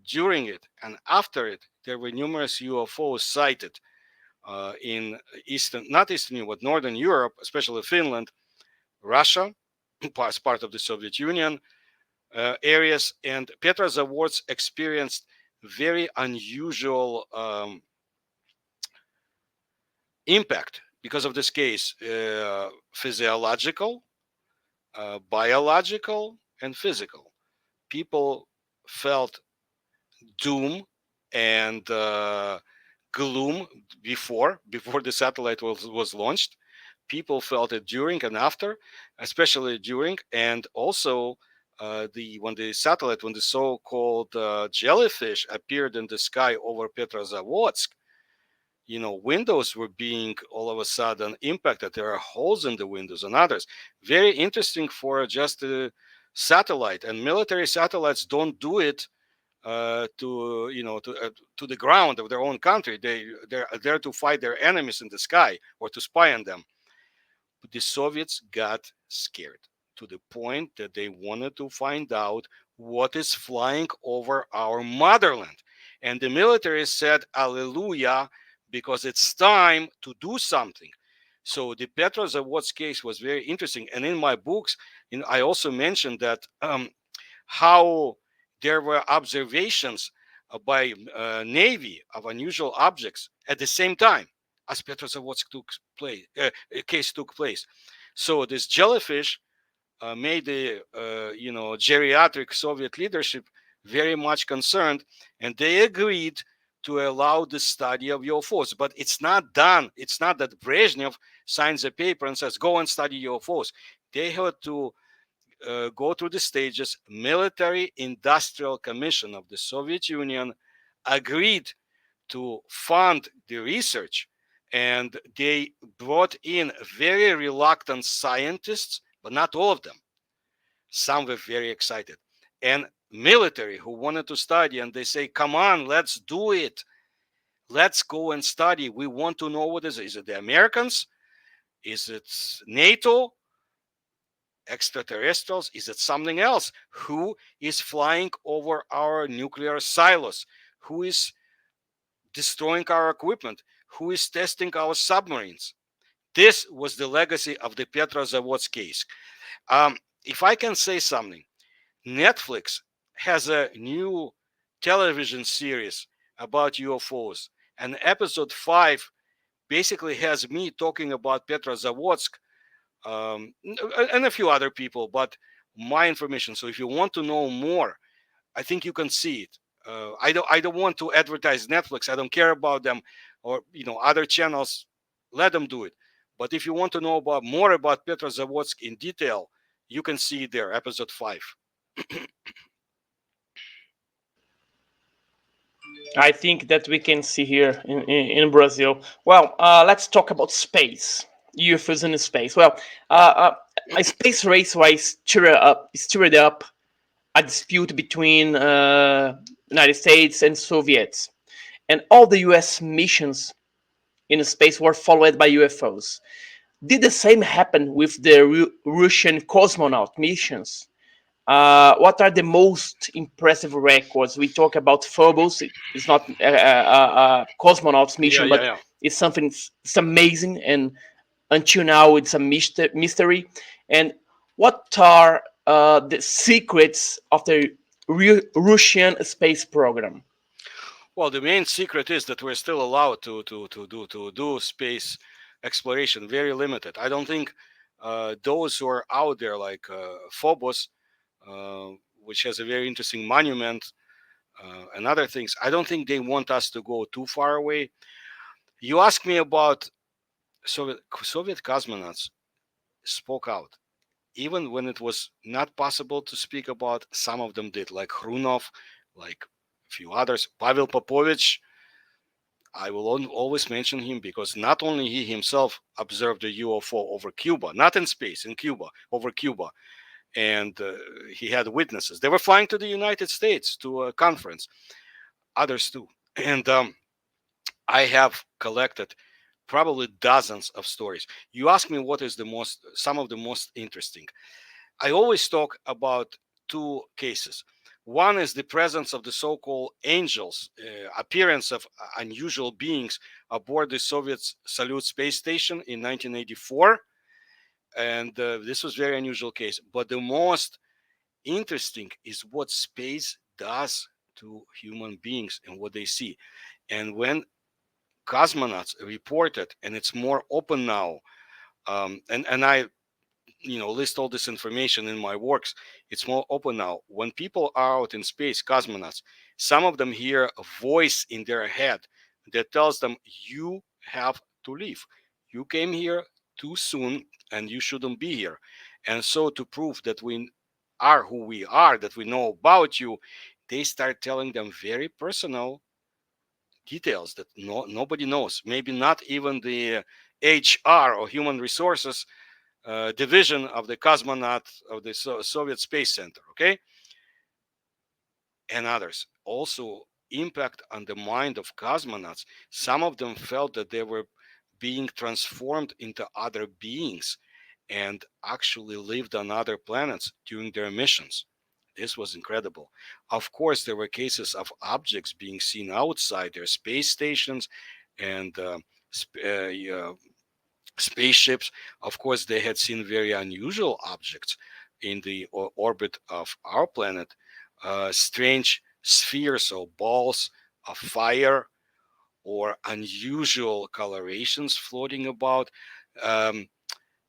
during it, and after it, there were numerous UFOs sighted in not Eastern Europe, but Northern Europe, especially Finland, Russia, as part of the Soviet Union areas, and Petrozavodsk experienced very unusual impact because of this case, physiological, biological, and physical. People felt doom and gloom before the satellite was launched. People felt it during and after, especially during, and also when the so-called jellyfish appeared in the sky over Petrozavodsk, windows were being all of a sudden impacted. There are holes in the windows and others. Very interesting for just a satellite, and military satellites don't do it to the ground of their own country. They're there to fight their enemies in the sky or to spy on them. But the Soviets got scared to the point that they wanted to find out what is flying over our motherland. And the military said, "Alleluia," because it's time to do something. So the Petrozavodsk case was very interesting. And in my books, I also mentioned that how there were observations by Navy of unusual objects at the same time as Petrozavodsk case took place. So this jellyfish made the geriatric Soviet leadership very much concerned, and they agreed to allow the study of UFOs. But it's not done. It's not that Brezhnev signs a paper and says, "Go and study UFOs." They had to go through the stages. Military Industrial Commission of the Soviet Union agreed to fund the research, and they brought in very reluctant scientists, but not all of them. Some were very excited, and military who wanted to study, and they say, "Come on, let's do it. Let's go and study. We want to know what is it. Is it the Americans? Is it NATO? Extraterrestrials? Is it something else? Who is flying over our nuclear silos? Who is destroying our equipment? Who is testing our submarines?" This was the legacy of the Petrozavodsk case. If I can say something, Netflix has a new television series about UFOs, and episode 5 basically has me talking about Petrozavodsk and a few other people, but my information. So if you want to know more, I think you can see it. I don't want to advertise Netflix. I don't care about them, or other channels. Let them do it. But if you want to know more about Petrozavodsk in detail, you can see it there, episode 5. I think that we can see here in Brazil. Well, let's talk about space. UFOs in space. Well, a space race was stirred up a dispute between United States and Soviets. and all the US missions in space were followed by UFOs. Did the same happen with the Russian cosmonaut missions? What are the most impressive records? We talk about Phobos. It's not a cosmonauts Yeah, mission, yeah, but yeah. it's something. It's amazing, and until now, it's a mystery. And what are the secrets of the Russian space program? Well, the main secret is that we're still allowed to do space exploration. Very limited. I don't think those who are out there, like Phobos, uh, which has a very interesting monument and other things, I don't think they want us to go too far away. You ask me about Soviet cosmonauts spoke out, even when it was not possible to speak about. Some of them did, like Hrunov, like a few others. Pavel Popovich, I will always mention him because not only he himself observed a UFO over Cuba, not in space, in Cuba, over Cuba, and he had witnesses. They were flying to the United States to a conference, others too. And I have collected probably dozens of stories. You ask me what is some of the most interesting. I always talk about two cases. One is the presence of the so-called angels, appearance of unusual beings aboard the Soviet Salyut space station in 1984. And this was a very unusual case. But the most interesting is what space does to human beings and what they see. And when cosmonauts reported, and it's more open now, and I list all this information in my works. It's more open now. When people are out in space, cosmonauts, some of them hear a voice in their head that tells them, you have to leave. You came here too soon and you shouldn't be here. And so to prove that we are who we are, that we know about you, they start telling them very personal details that nobody knows. Maybe not even the HR or human resources division of the cosmonaut of the Soviet Space Center, okay, and others. Also, impact on the mind of cosmonauts. Some of them felt that they were being transformed into other beings and actually lived on other planets during their missions. This was incredible. Of course, there were cases of objects being seen outside their space stations and spaceships. Of course, they had seen very unusual objects in the orbit of our planet, strange spheres or balls of fire or unusual colorations floating about, um,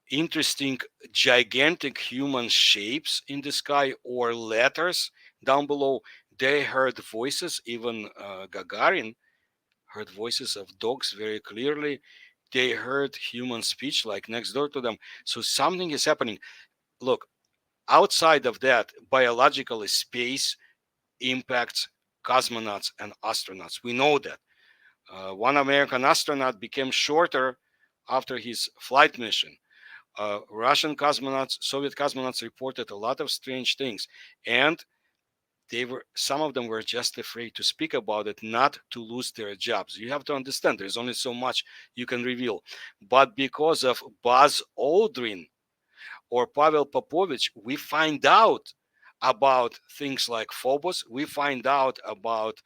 interesting gigantic human shapes in the sky or letters down below. They heard voices, even Gagarin heard voices of dogs very clearly. They heard human speech like next door to them. So something is happening. Look, outside of that, biologically, space impacts cosmonauts and astronauts. We know that. One American astronaut became shorter after his flight mission. Russian cosmonauts, Soviet cosmonauts reported a lot of strange things. And some of them were just afraid to speak about it, not to lose their jobs. You have to understand there's only so much you can reveal. But because of Buzz Aldrin or Pavel Popovich, we find out about things like Phobos. We find out about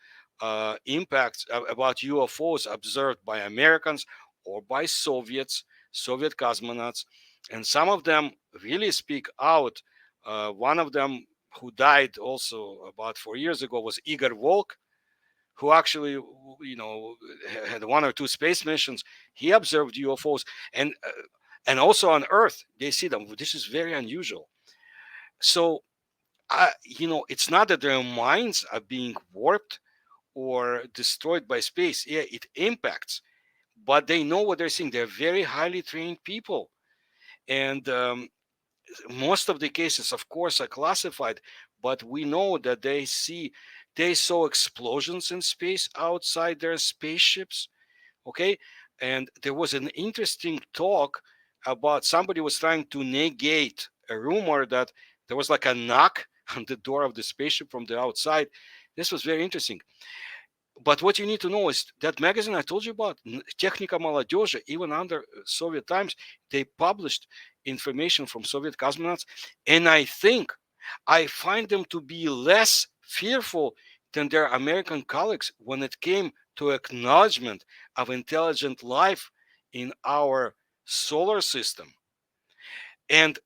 impacts about UFOs observed by Americans or by Soviet cosmonauts, and some of them really speak out. One of them who died also about 4 years ago was Igor Volk, who actually, had one or two space missions. He observed UFOs, and also on Earth they see them. This is very unusual. So, it's not that their minds are being warped or destroyed by space. Yeah, it impacts, but they know what they're seeing. They're very highly trained people, and most of the cases, of course, are classified. But we know that they saw explosions in space outside their spaceships. Okay, and there was an interesting talk about somebody was trying to negate a rumor that there was like a knock on the door of the spaceship from the outside. This was very interesting. But what you need to know is that magazine I told you about, Техника молодежи, even under Soviet times, they published information from Soviet cosmonauts. And I find them to be less fearful than their American colleagues when it came to acknowledgement of intelligent life in our solar system. And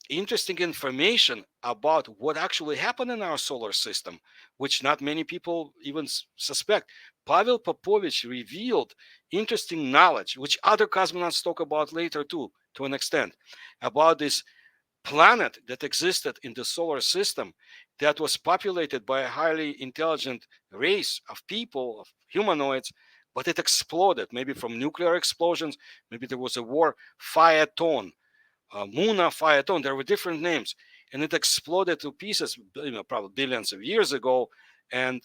interesting information about what actually happened in our solar system, which not many people even suspect. Pavel Popovich revealed interesting knowledge, which other cosmonauts talk about later too, to an extent, about this planet that existed in the solar system that was populated by a highly intelligent race of people, of humanoids, but it exploded, maybe from nuclear explosions, maybe there was a war, Phaeton, Muna, Phaeton, there were different names, and it exploded to pieces, probably billions of years ago, and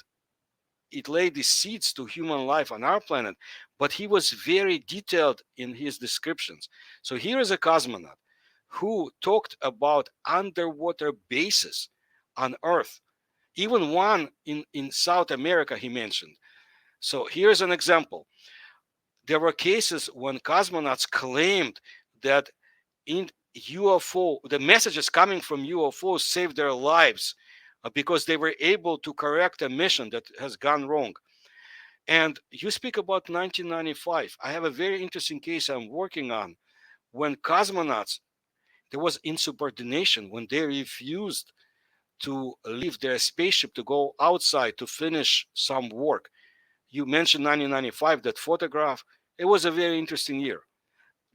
it laid the seeds to human life on our planet. But he was very detailed in his descriptions. So here is a cosmonaut who talked about underwater bases on Earth, even one in South America he mentioned. So here's an example. There were cases when cosmonauts claimed that in UFO, the messages coming from UFOs saved their lives because they were able to correct a mission that has gone wrong. And you speak about 1995. I have a very interesting case I'm working on when cosmonauts, there was insubordination when they refused to leave their spaceship to go outside to finish some work. You mentioned 1995, that photograph. It was a very interesting year.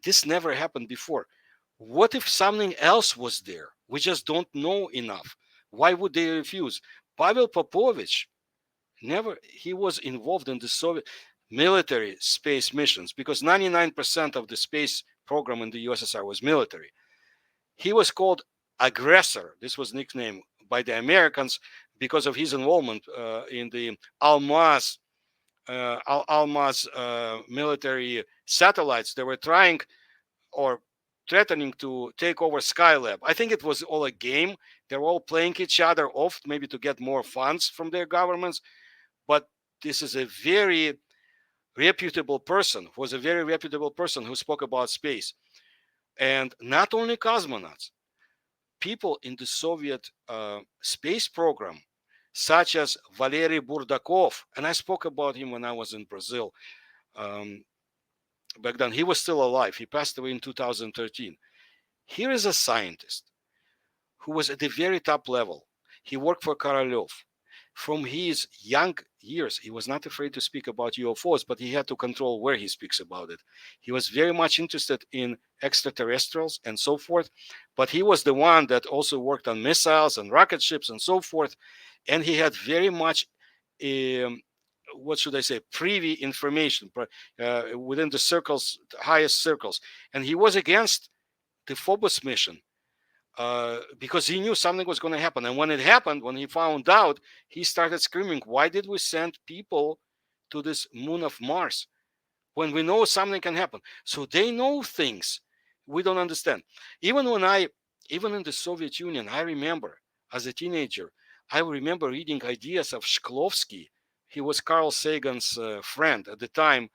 This never happened before. What if something else was there? We just don't know enough. Why would they refuse? Pavel Popovich, he was involved in the Soviet military space missions because 99% of the space program in the USSR was military. He was called aggressor. This was nicknamed by the Americans because of his involvement in the Almaz military satellites. They were trying or threatening to take over Skylab. I think it was all a game. They were all playing each other off, maybe to get more funds from their governments. But this is a very reputable person, who spoke about space. And not only cosmonauts, people in the Soviet space program, such as Valery Burdakov, and I spoke about him when I was in Brazil. Back then, he was still alive. He passed away in 2013. Here is a scientist who was at the very top level. He worked for Korolev. From his young years, he was not afraid to speak about UFOs, but he had to control where he speaks about it. He was very much interested in extraterrestrials and so forth, but he was the one that also worked on missiles and rocket ships and so forth. And he had very much, privy information within the circles, the highest circles. And he was against the Phobos mission. Because he knew something was going to happen. And when it happened, when he found out, he started screaming, why did we send people to this moon of Mars when we know something can happen? So they know things we don't understand. Even in the Soviet Union, I remember as a teenager, I remember reading ideas of Shklovsky. He was Carl Sagan's friend at the time,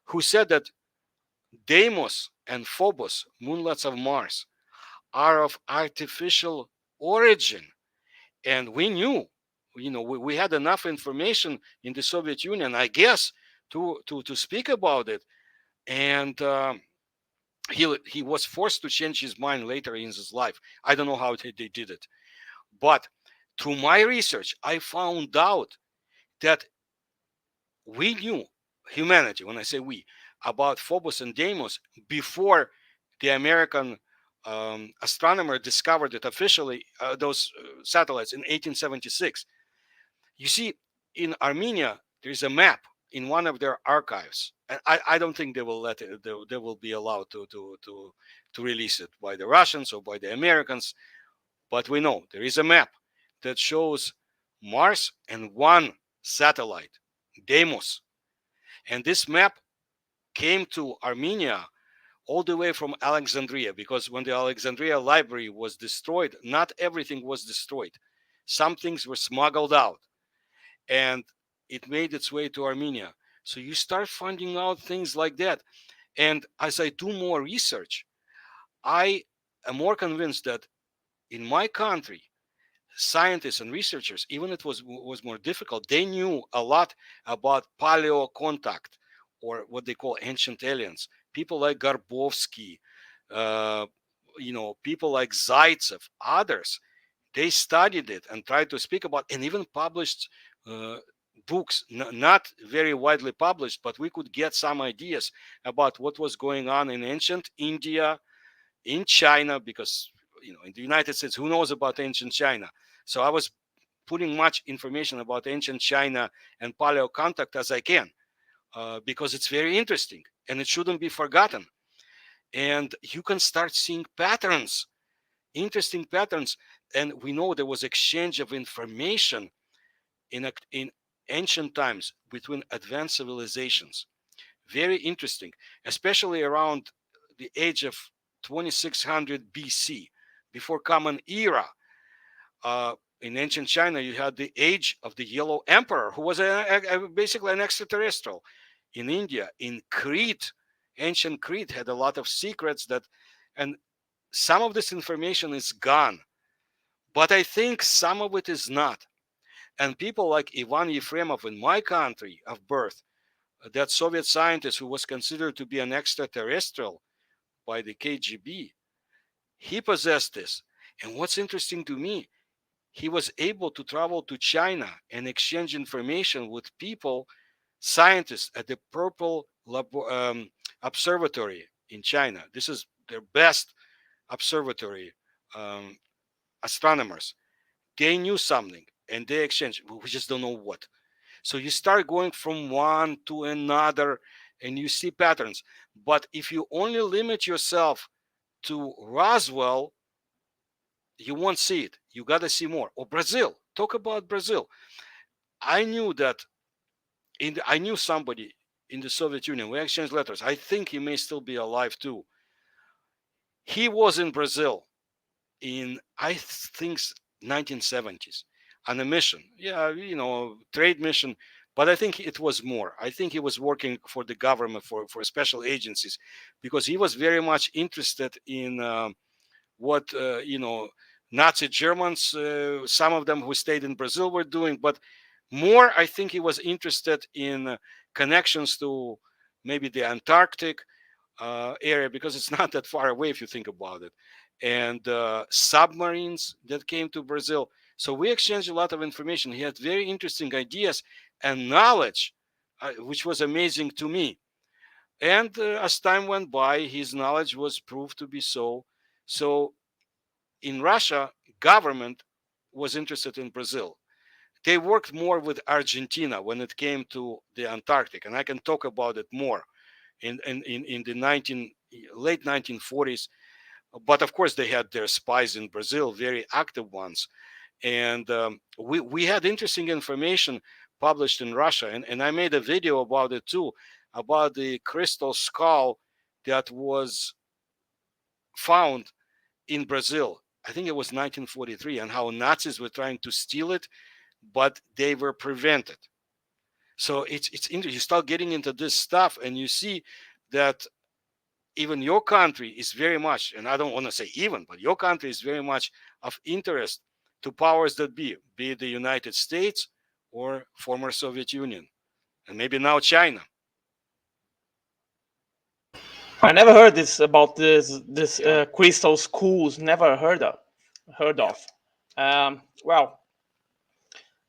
who said that Deimos and Phobos, moonlets of Mars, are of artificial origin. And we knew, we had enough information in the Soviet Union, I guess, to speak about it. And he was forced to change his mind later in his life. I don't know how they did it. But through my research, I found out that we knew, humanity, when I say we, about Phobos and Deimos before the American astronomer discovered it officially, those satellites in 1876. You see, in Armenia, there's a map in one of their archives. And I don't think they will let it, they will be allowed to release it by the Russians or by the Americans. But we know there is a map that shows Mars and one satellite, Deimos. And this map came to Armenia all the way from Alexandria, because when the Alexandria library was destroyed, not everything was destroyed. Some things were smuggled out. And it made its way to Armenia. So you start finding out things like that. And as I do more research, I am more convinced that in my country, scientists and researchers, even it was more difficult, they knew a lot about paleo contact, or what they call ancient aliens. People like Garbovsky, uh, people like Zaitsev, others, they studied it and tried to speak about, and even published uh, books, not very widely published, but we could get some ideas about what was going on in ancient India, in China, because in the United States, who knows about ancient China? So I was putting much information about ancient China and paleo contact as I can, because it's very interesting and it shouldn't be forgotten. And you can start seeing patterns, interesting patterns. And we know there was exchange of information in ancient times between advanced civilizations. Very interesting, especially around the age of 2600 BC, before Common Era. In ancient China, you had the age of the Yellow Emperor, who was basically an extraterrestrial. In India, in Crete, ancient Crete had a lot of secrets and some of this information is gone, but I think some of it is not. And people like Ivan Yefremov in my country of birth, that Soviet scientist who was considered to be an extraterrestrial by the KGB, he possessed this. And what's interesting to me, he was able to travel to China and exchange information with people, scientists at the Purple Observatory in China. This is their best observatory, astronomers. They knew something and they exchanged. We just don't know what. So you start going from one to another and you see patterns. But if you only limit yourself to Roswell, you won't see it. You got to see more. Or Brazil. Talk about Brazil. I knew that I knew somebody in the Soviet Union. We exchanged letters. I think he may still be alive too. He was in Brazil in, I think, 1970s on a mission. Yeah, trade mission. But I think it was more. I think he was working for the government, for special agencies, because he was very much interested in what Nazi Germans, some of them who stayed in Brazil, were doing. But more, I think he was interested in connections to maybe the Antarctic area, because it's not that far away if you think about it, and submarines that came to Brazil. So we exchanged a lot of information. He had very interesting ideas and knowledge, which was amazing to me. And as time went by, his knowledge was proved to be so. So in Russia, government was interested in Brazil. They worked more with Argentina when it came to the Antarctic, and I can talk about it more in the late 1940s. But of course, they had their spies in Brazil, very active ones. And we had interesting information published in Russia. And I made a video about it too, about the crystal skull that was found in Brazil. I think it was 1943, and how Nazis were trying to steal it, but they were prevented. So it's interesting. You start getting into this stuff and you see that even your country is very much, and I don't want to say even, but your country is very much of interest to powers that be it the United States or former Soviet Union, and maybe now China. I never heard this about this crystal schools. Never heard of. Well,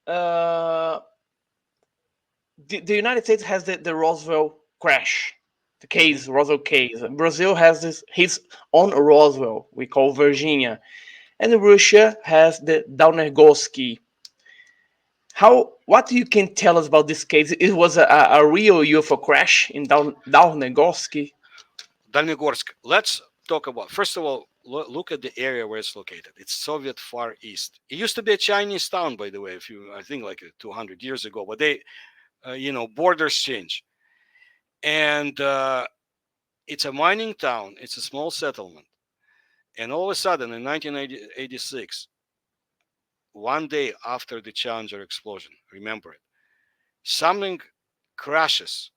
the United States has the Roswell crash, the case, Roswell case. Brazil has his own Roswell, we call Virginia, and Russia has the Daunergoski. What you can tell us about this case? It was a real UFO crash in Daunergoski. Dalnegorsk. Let's talk about, first of all, look at the area where it's located. It's Soviet Far East. It used to be a Chinese town, by the way, I think like 200 years ago, but they, borders change. And it's a mining town. It's a small settlement. And all of a sudden, in 1986, one day after the Challenger explosion, remember it, something crashes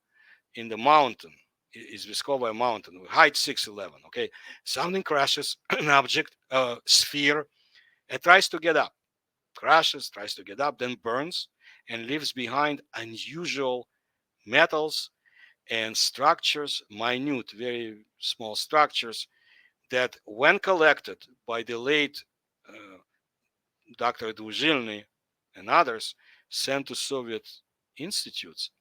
in the mountain. Is discovered a mountain, height 611. Okay, something crashes, an object, a sphere, it tries to get up, crashes, tries to get up, then burns, and leaves behind unusual metals and structures, minute, very small structures that, when collected by the late Dr. Duzhilny and others, sent to Soviet institutes.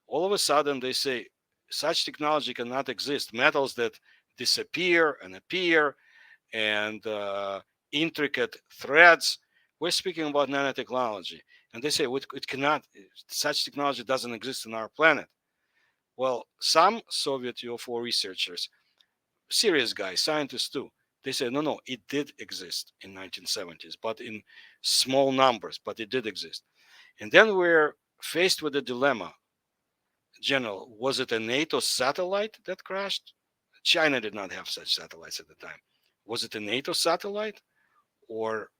All of a sudden, they say such technology cannot exist. Metals that disappear and appear, and intricate threads. We're speaking about nanotechnology, and they say it cannot. Such technology doesn't exist on our planet. Well, some Soviet UFO researchers, serious guys, scientists too, they say no, it did exist in 1970s, but in small numbers, but it did exist. And then we're faced with a dilemma. General, was it a NATO satellite that crashed? China did not have such satellites at the time. Was it a NATO satellite, or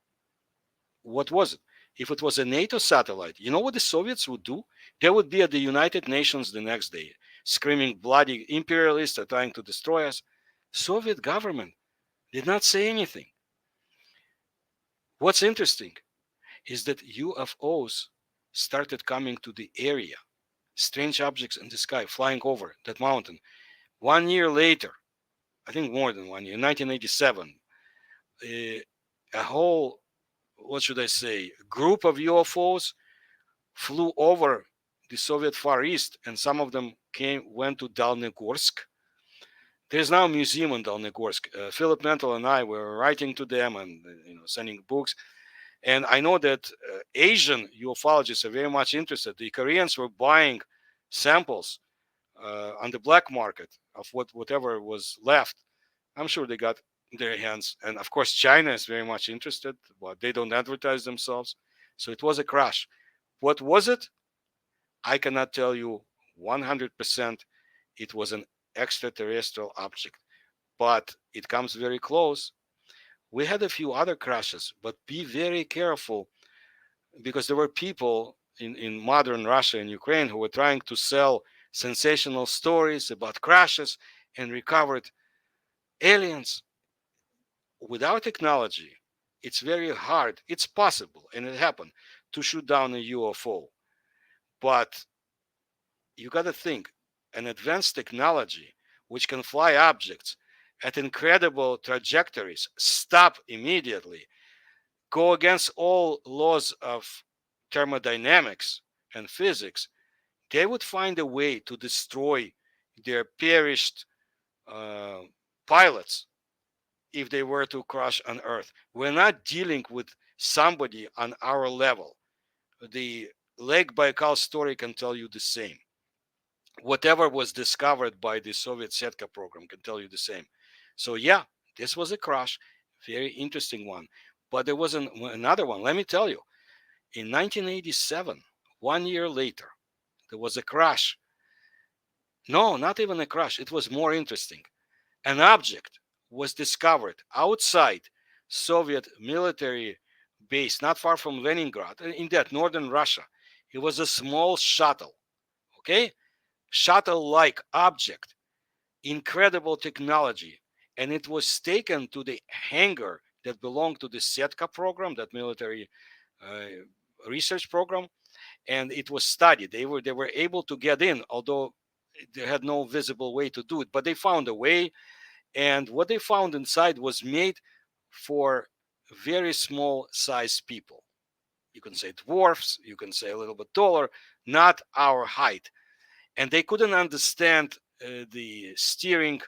what was it? If it was a NATO satellite, you know what the Soviets would do? They would be at the United Nations the next day, screaming bloody imperialists are trying to destroy us. Soviet government did not say anything. What's interesting is that UFOs started coming to the area, strange objects in the sky flying over that mountain. 1 year later, I think more than 1 year, in 1987, a whole, what should I say, group of UFOs flew over the Soviet Far East, and some of them went to Dalnegorsk. There's now a museum in Dalnegorsk. Philip Mental and I were writing to them and sending books. And I know that Asian ufologists are very much interested. The Koreans were buying samples on the black market of whatever was left. I'm sure they got their hands. And of course, China is very much interested, but they don't advertise themselves. So it was a crash. What was it? I cannot tell you 100%. It was an extraterrestrial object, but it comes very close. We had a few other crashes, but be very careful, because there were people in modern Russia and Ukraine who were trying to sell sensational stories about crashes and recovered aliens. Without technology, it's very hard. It's possible, and it happened, to shoot down a UFO. But you got to think, an advanced technology which can fly objects at incredible trajectories, stop immediately, go against all laws of thermodynamics and physics, they would find a way to destroy their perished pilots if they were to crash on Earth. We're not dealing with somebody on our level. The Lake Baikal story can tell you the same. Whatever was discovered by the Soviet Setka program can tell you the same. So yeah, this was a crash, very interesting one. But there was another one. Let me tell you, in 1987, 1 year later, there was a crash. No, not even a crash. It was more interesting. An object was discovered outside Soviet military base, not far from Leningrad, in that northern Russia. It was a small shuttle, okay? Shuttle-like object, incredible technology. And it was taken to the hangar that belonged to the Setka program, that military research program, and it was studied. They were able to get in, although they had no visible way to do it, but they found a way. And what they found inside was made for very small size people. You can say dwarfs, you can say a little bit taller, not our height. And they couldn't understand the steering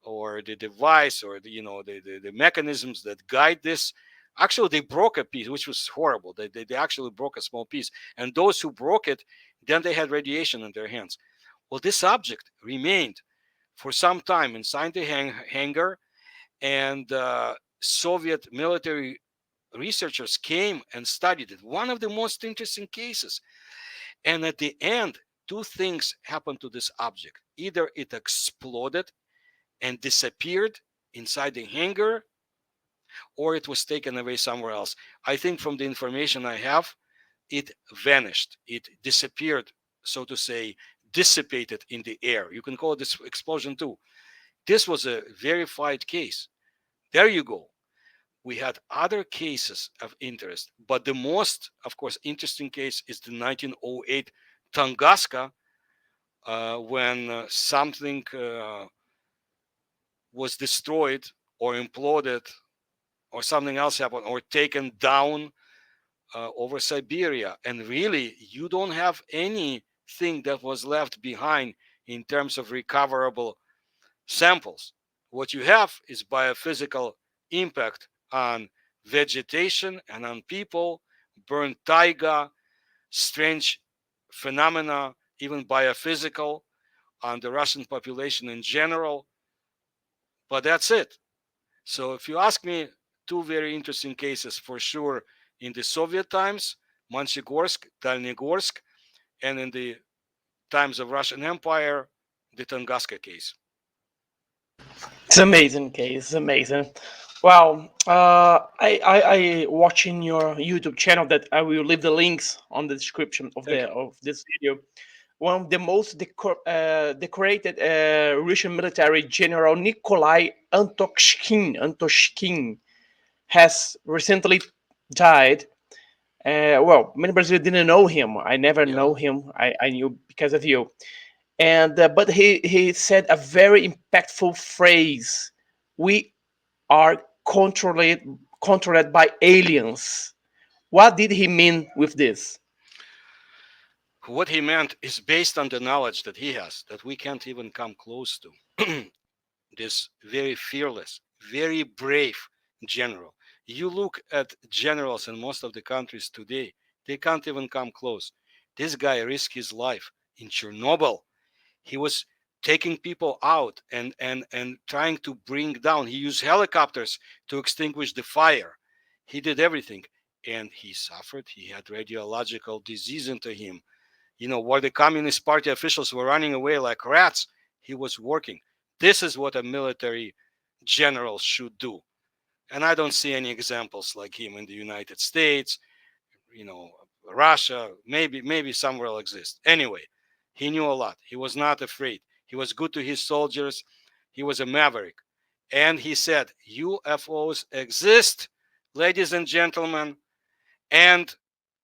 or the device or the mechanisms that guide this. Actually, they broke a piece, which was horrible. They actually broke a small piece. And those who broke it, then they had radiation in their hands. Well, this object remained for some time inside the hangar, and Soviet military researchers came and studied it. One of the most interesting cases. And at the end, two things happened to this object. Either it exploded and disappeared inside the hangar, or it was taken away somewhere else. I think from the information I have, it vanished. It disappeared so to say, dissipated in the air. You can call it this explosion too. This was a verified case. There you go. We had other cases of interest, but the most, of course, interesting case is the 1908 Tunguska, when something was destroyed or imploded or something else happened or taken down over Siberia. And really, you don't have anything that was left behind in terms of recoverable samples. What you have is biophysical impact on vegetation and on people, burnt taiga, strange phenomena, even biophysical on the Russian population in general. But that's it. So if you ask me, two very interesting cases for sure in the Soviet times, Monchegorsk, Dalnegorsk, and in the times of Russian Empire, the Tunguska case. It's amazing case. It's amazing. Well, I watching your YouTube channel that I will leave the links on the description of this video. One of the most decorated Russian military general Nikolai Antoshkin has recently died. Well, many Brazilians didn't know him. I never know him. I knew because of you. And but he said a very impactful phrase: "We are controlled by aliens." What did he mean with this? What he meant is based on the knowledge that he has, that we can't even come close to. This very fearless, very brave general. You look at generals in most of the countries today, they can't even come close. This guy risked his life in Chernobyl. He was taking people out and trying to bring down. He used helicopters to extinguish the fire. He did everything. And he suffered. He had radiological disease into him. You know, while the Communist Party officials were running away like rats, he was working. This is what a military general should do. And I don't see any examples like him in the United States, you know, Russia, maybe somewhere will exist. Anyway, he knew a lot. He was not afraid. He was good to his soldiers. He was a maverick. And he said, UFOs exist, ladies and gentlemen, and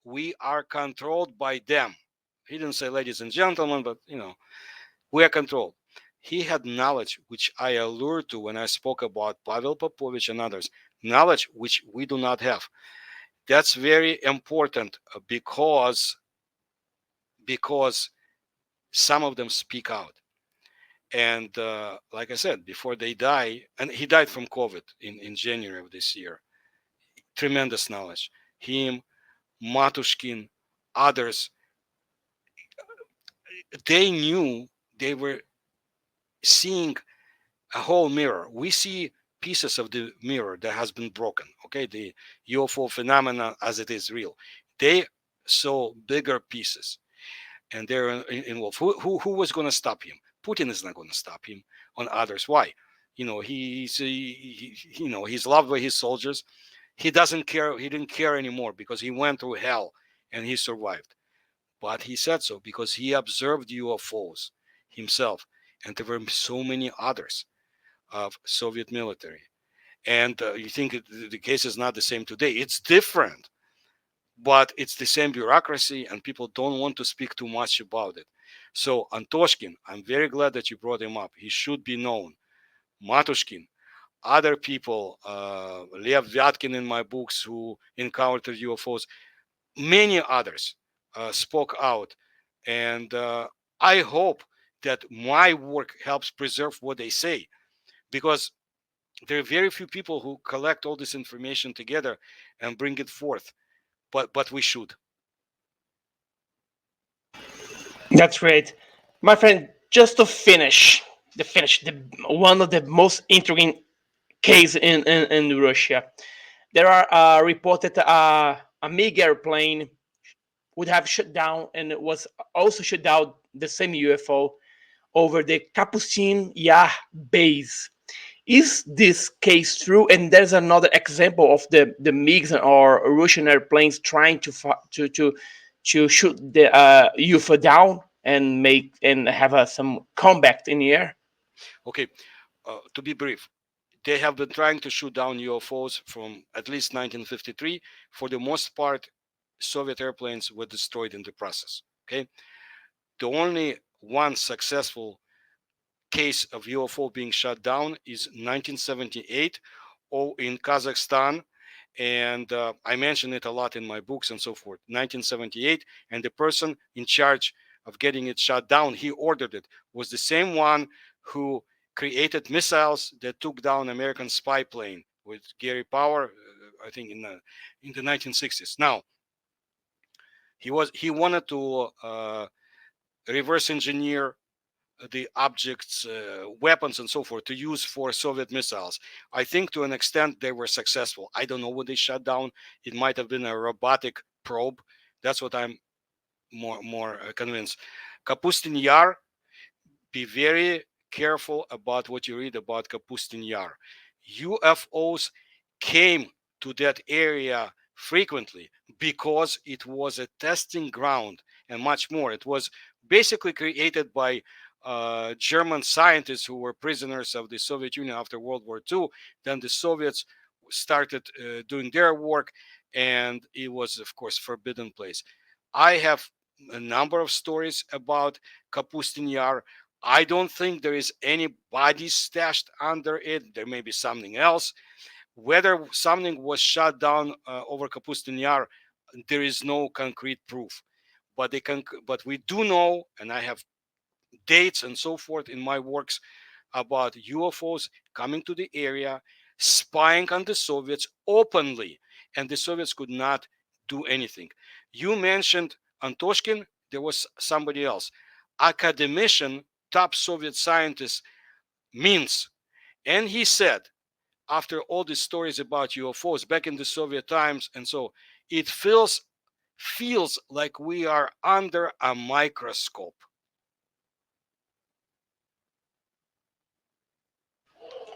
we are controlled by them. He didn't say ladies and gentlemen, but, you know, we are controlled. He had knowledge, which I allured to when I spoke about Pavel Popovich and others, knowledge which we do not have. That's very important because some of them speak out. And like I said, before they die, and he died from COVID in January of this year, tremendous knowledge. Him, Matushkin, others, they knew they were seeing a whole mirror. We see pieces of the mirror that has been broken. Okay, the UFO phenomena as it is real. They saw bigger pieces, and they're involved. Who was going to stop him? Putin is not going to stop him. On others, why? You know, he's loved by his soldiers. He doesn't care. He didn't care anymore because he went through hell and he survived. But he said so because he observed UFOs himself, and there were so many others of Soviet military. And you think the case is not the same today. It's different, but it's the same bureaucracy, and people don't want to speak too much about it. So Antoshkin, I'm very glad that you brought him up. He should be known. Matushkin, other people, Lev Vyatkin in my books who encountered UFOs, many others spoke out. And I hope that my work helps preserve what they say, because there are very few people who collect all this information together and bring it forth. But we should. That's great. My friend, just to finish, one of the most intriguing case in Russia. There are reported a MiG airplane would have shut down, and it was also shut down the same UFO over the Kapustin Yar base. Is this case true? And there's another example of the MiGs or Russian airplanes trying to shoot the UFO down. and have some combat in the air? Okay, to be brief, they have been trying to shoot down UFOs from at least 1953. For the most part, Soviet airplanes were destroyed in the process. Okay, the only one successful case of UFO being shot down is 1978 in Kazakhstan, and I mention it a lot in my books and so forth. 1978, and the person in charge of getting it shot down, he ordered it, was the same one who created missiles that took down American spy plane with Gary Power, I think in the 1960s. Now, he wanted to reverse engineer the objects, weapons, and so forth to use for Soviet missiles. I think to an extent they were successful. I don't know what they shut down. It might have been a robotic probe. That's what I'm more convinced. Kapustin Yar, be very careful about what you read about Kapustin Yar. UFOs came to that area frequently because it was a testing ground and much more. It was basically created by German scientists who were prisoners of the Soviet Union after World War II. Then the Soviets started doing their work, and it was, of course, forbidden place. I have a number of stories about Kapustin Yar. I don't think there is any body stashed under it. There may be something else. Whether something was shot down over Kapustin Yar, there is no concrete proof. But we do know, and I have dates and so forth in my works about UFOs coming to the area, spying on the Soviets openly, and the Soviets could not do anything. You mentioned Antoshkin. There was somebody else, academician, top Soviet scientist, Mintz, and he said, after all these stories about UFOs back in the Soviet times, and so it feels like we are under a microscope.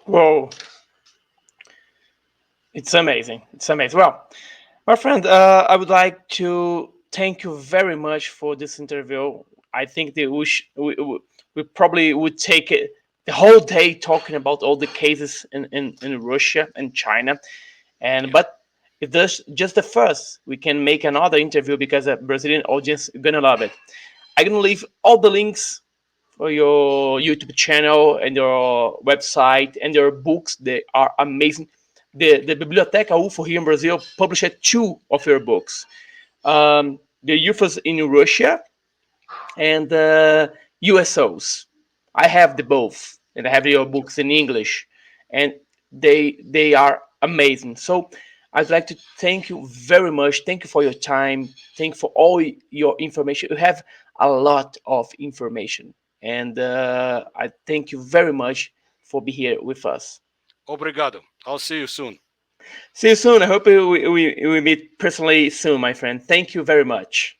Whoa. It's amazing. It's amazing. Well, my friend, I would like to thank you very much for this interview. I think that we probably would take it the whole day talking about all the cases in Russia and China. And but if there's just the first, we can make another interview because the Brazilian audience is gonna love it. I'm gonna leave all the links for your YouTube channel and your website and your books. They are amazing. The Biblioteca UFO here in Brazil published two of your books. The UFOs in Russia and USOs. I have the both, and I have your books in English, and they are amazing. So I'd like to thank you very much. Thank you for your time. Thank you for all your information. You have a lot of information, and I thank you very much for being here with us. Obrigado. I'll see you soon. See you soon. I hope we meet personally soon, my friend. Thank you very much.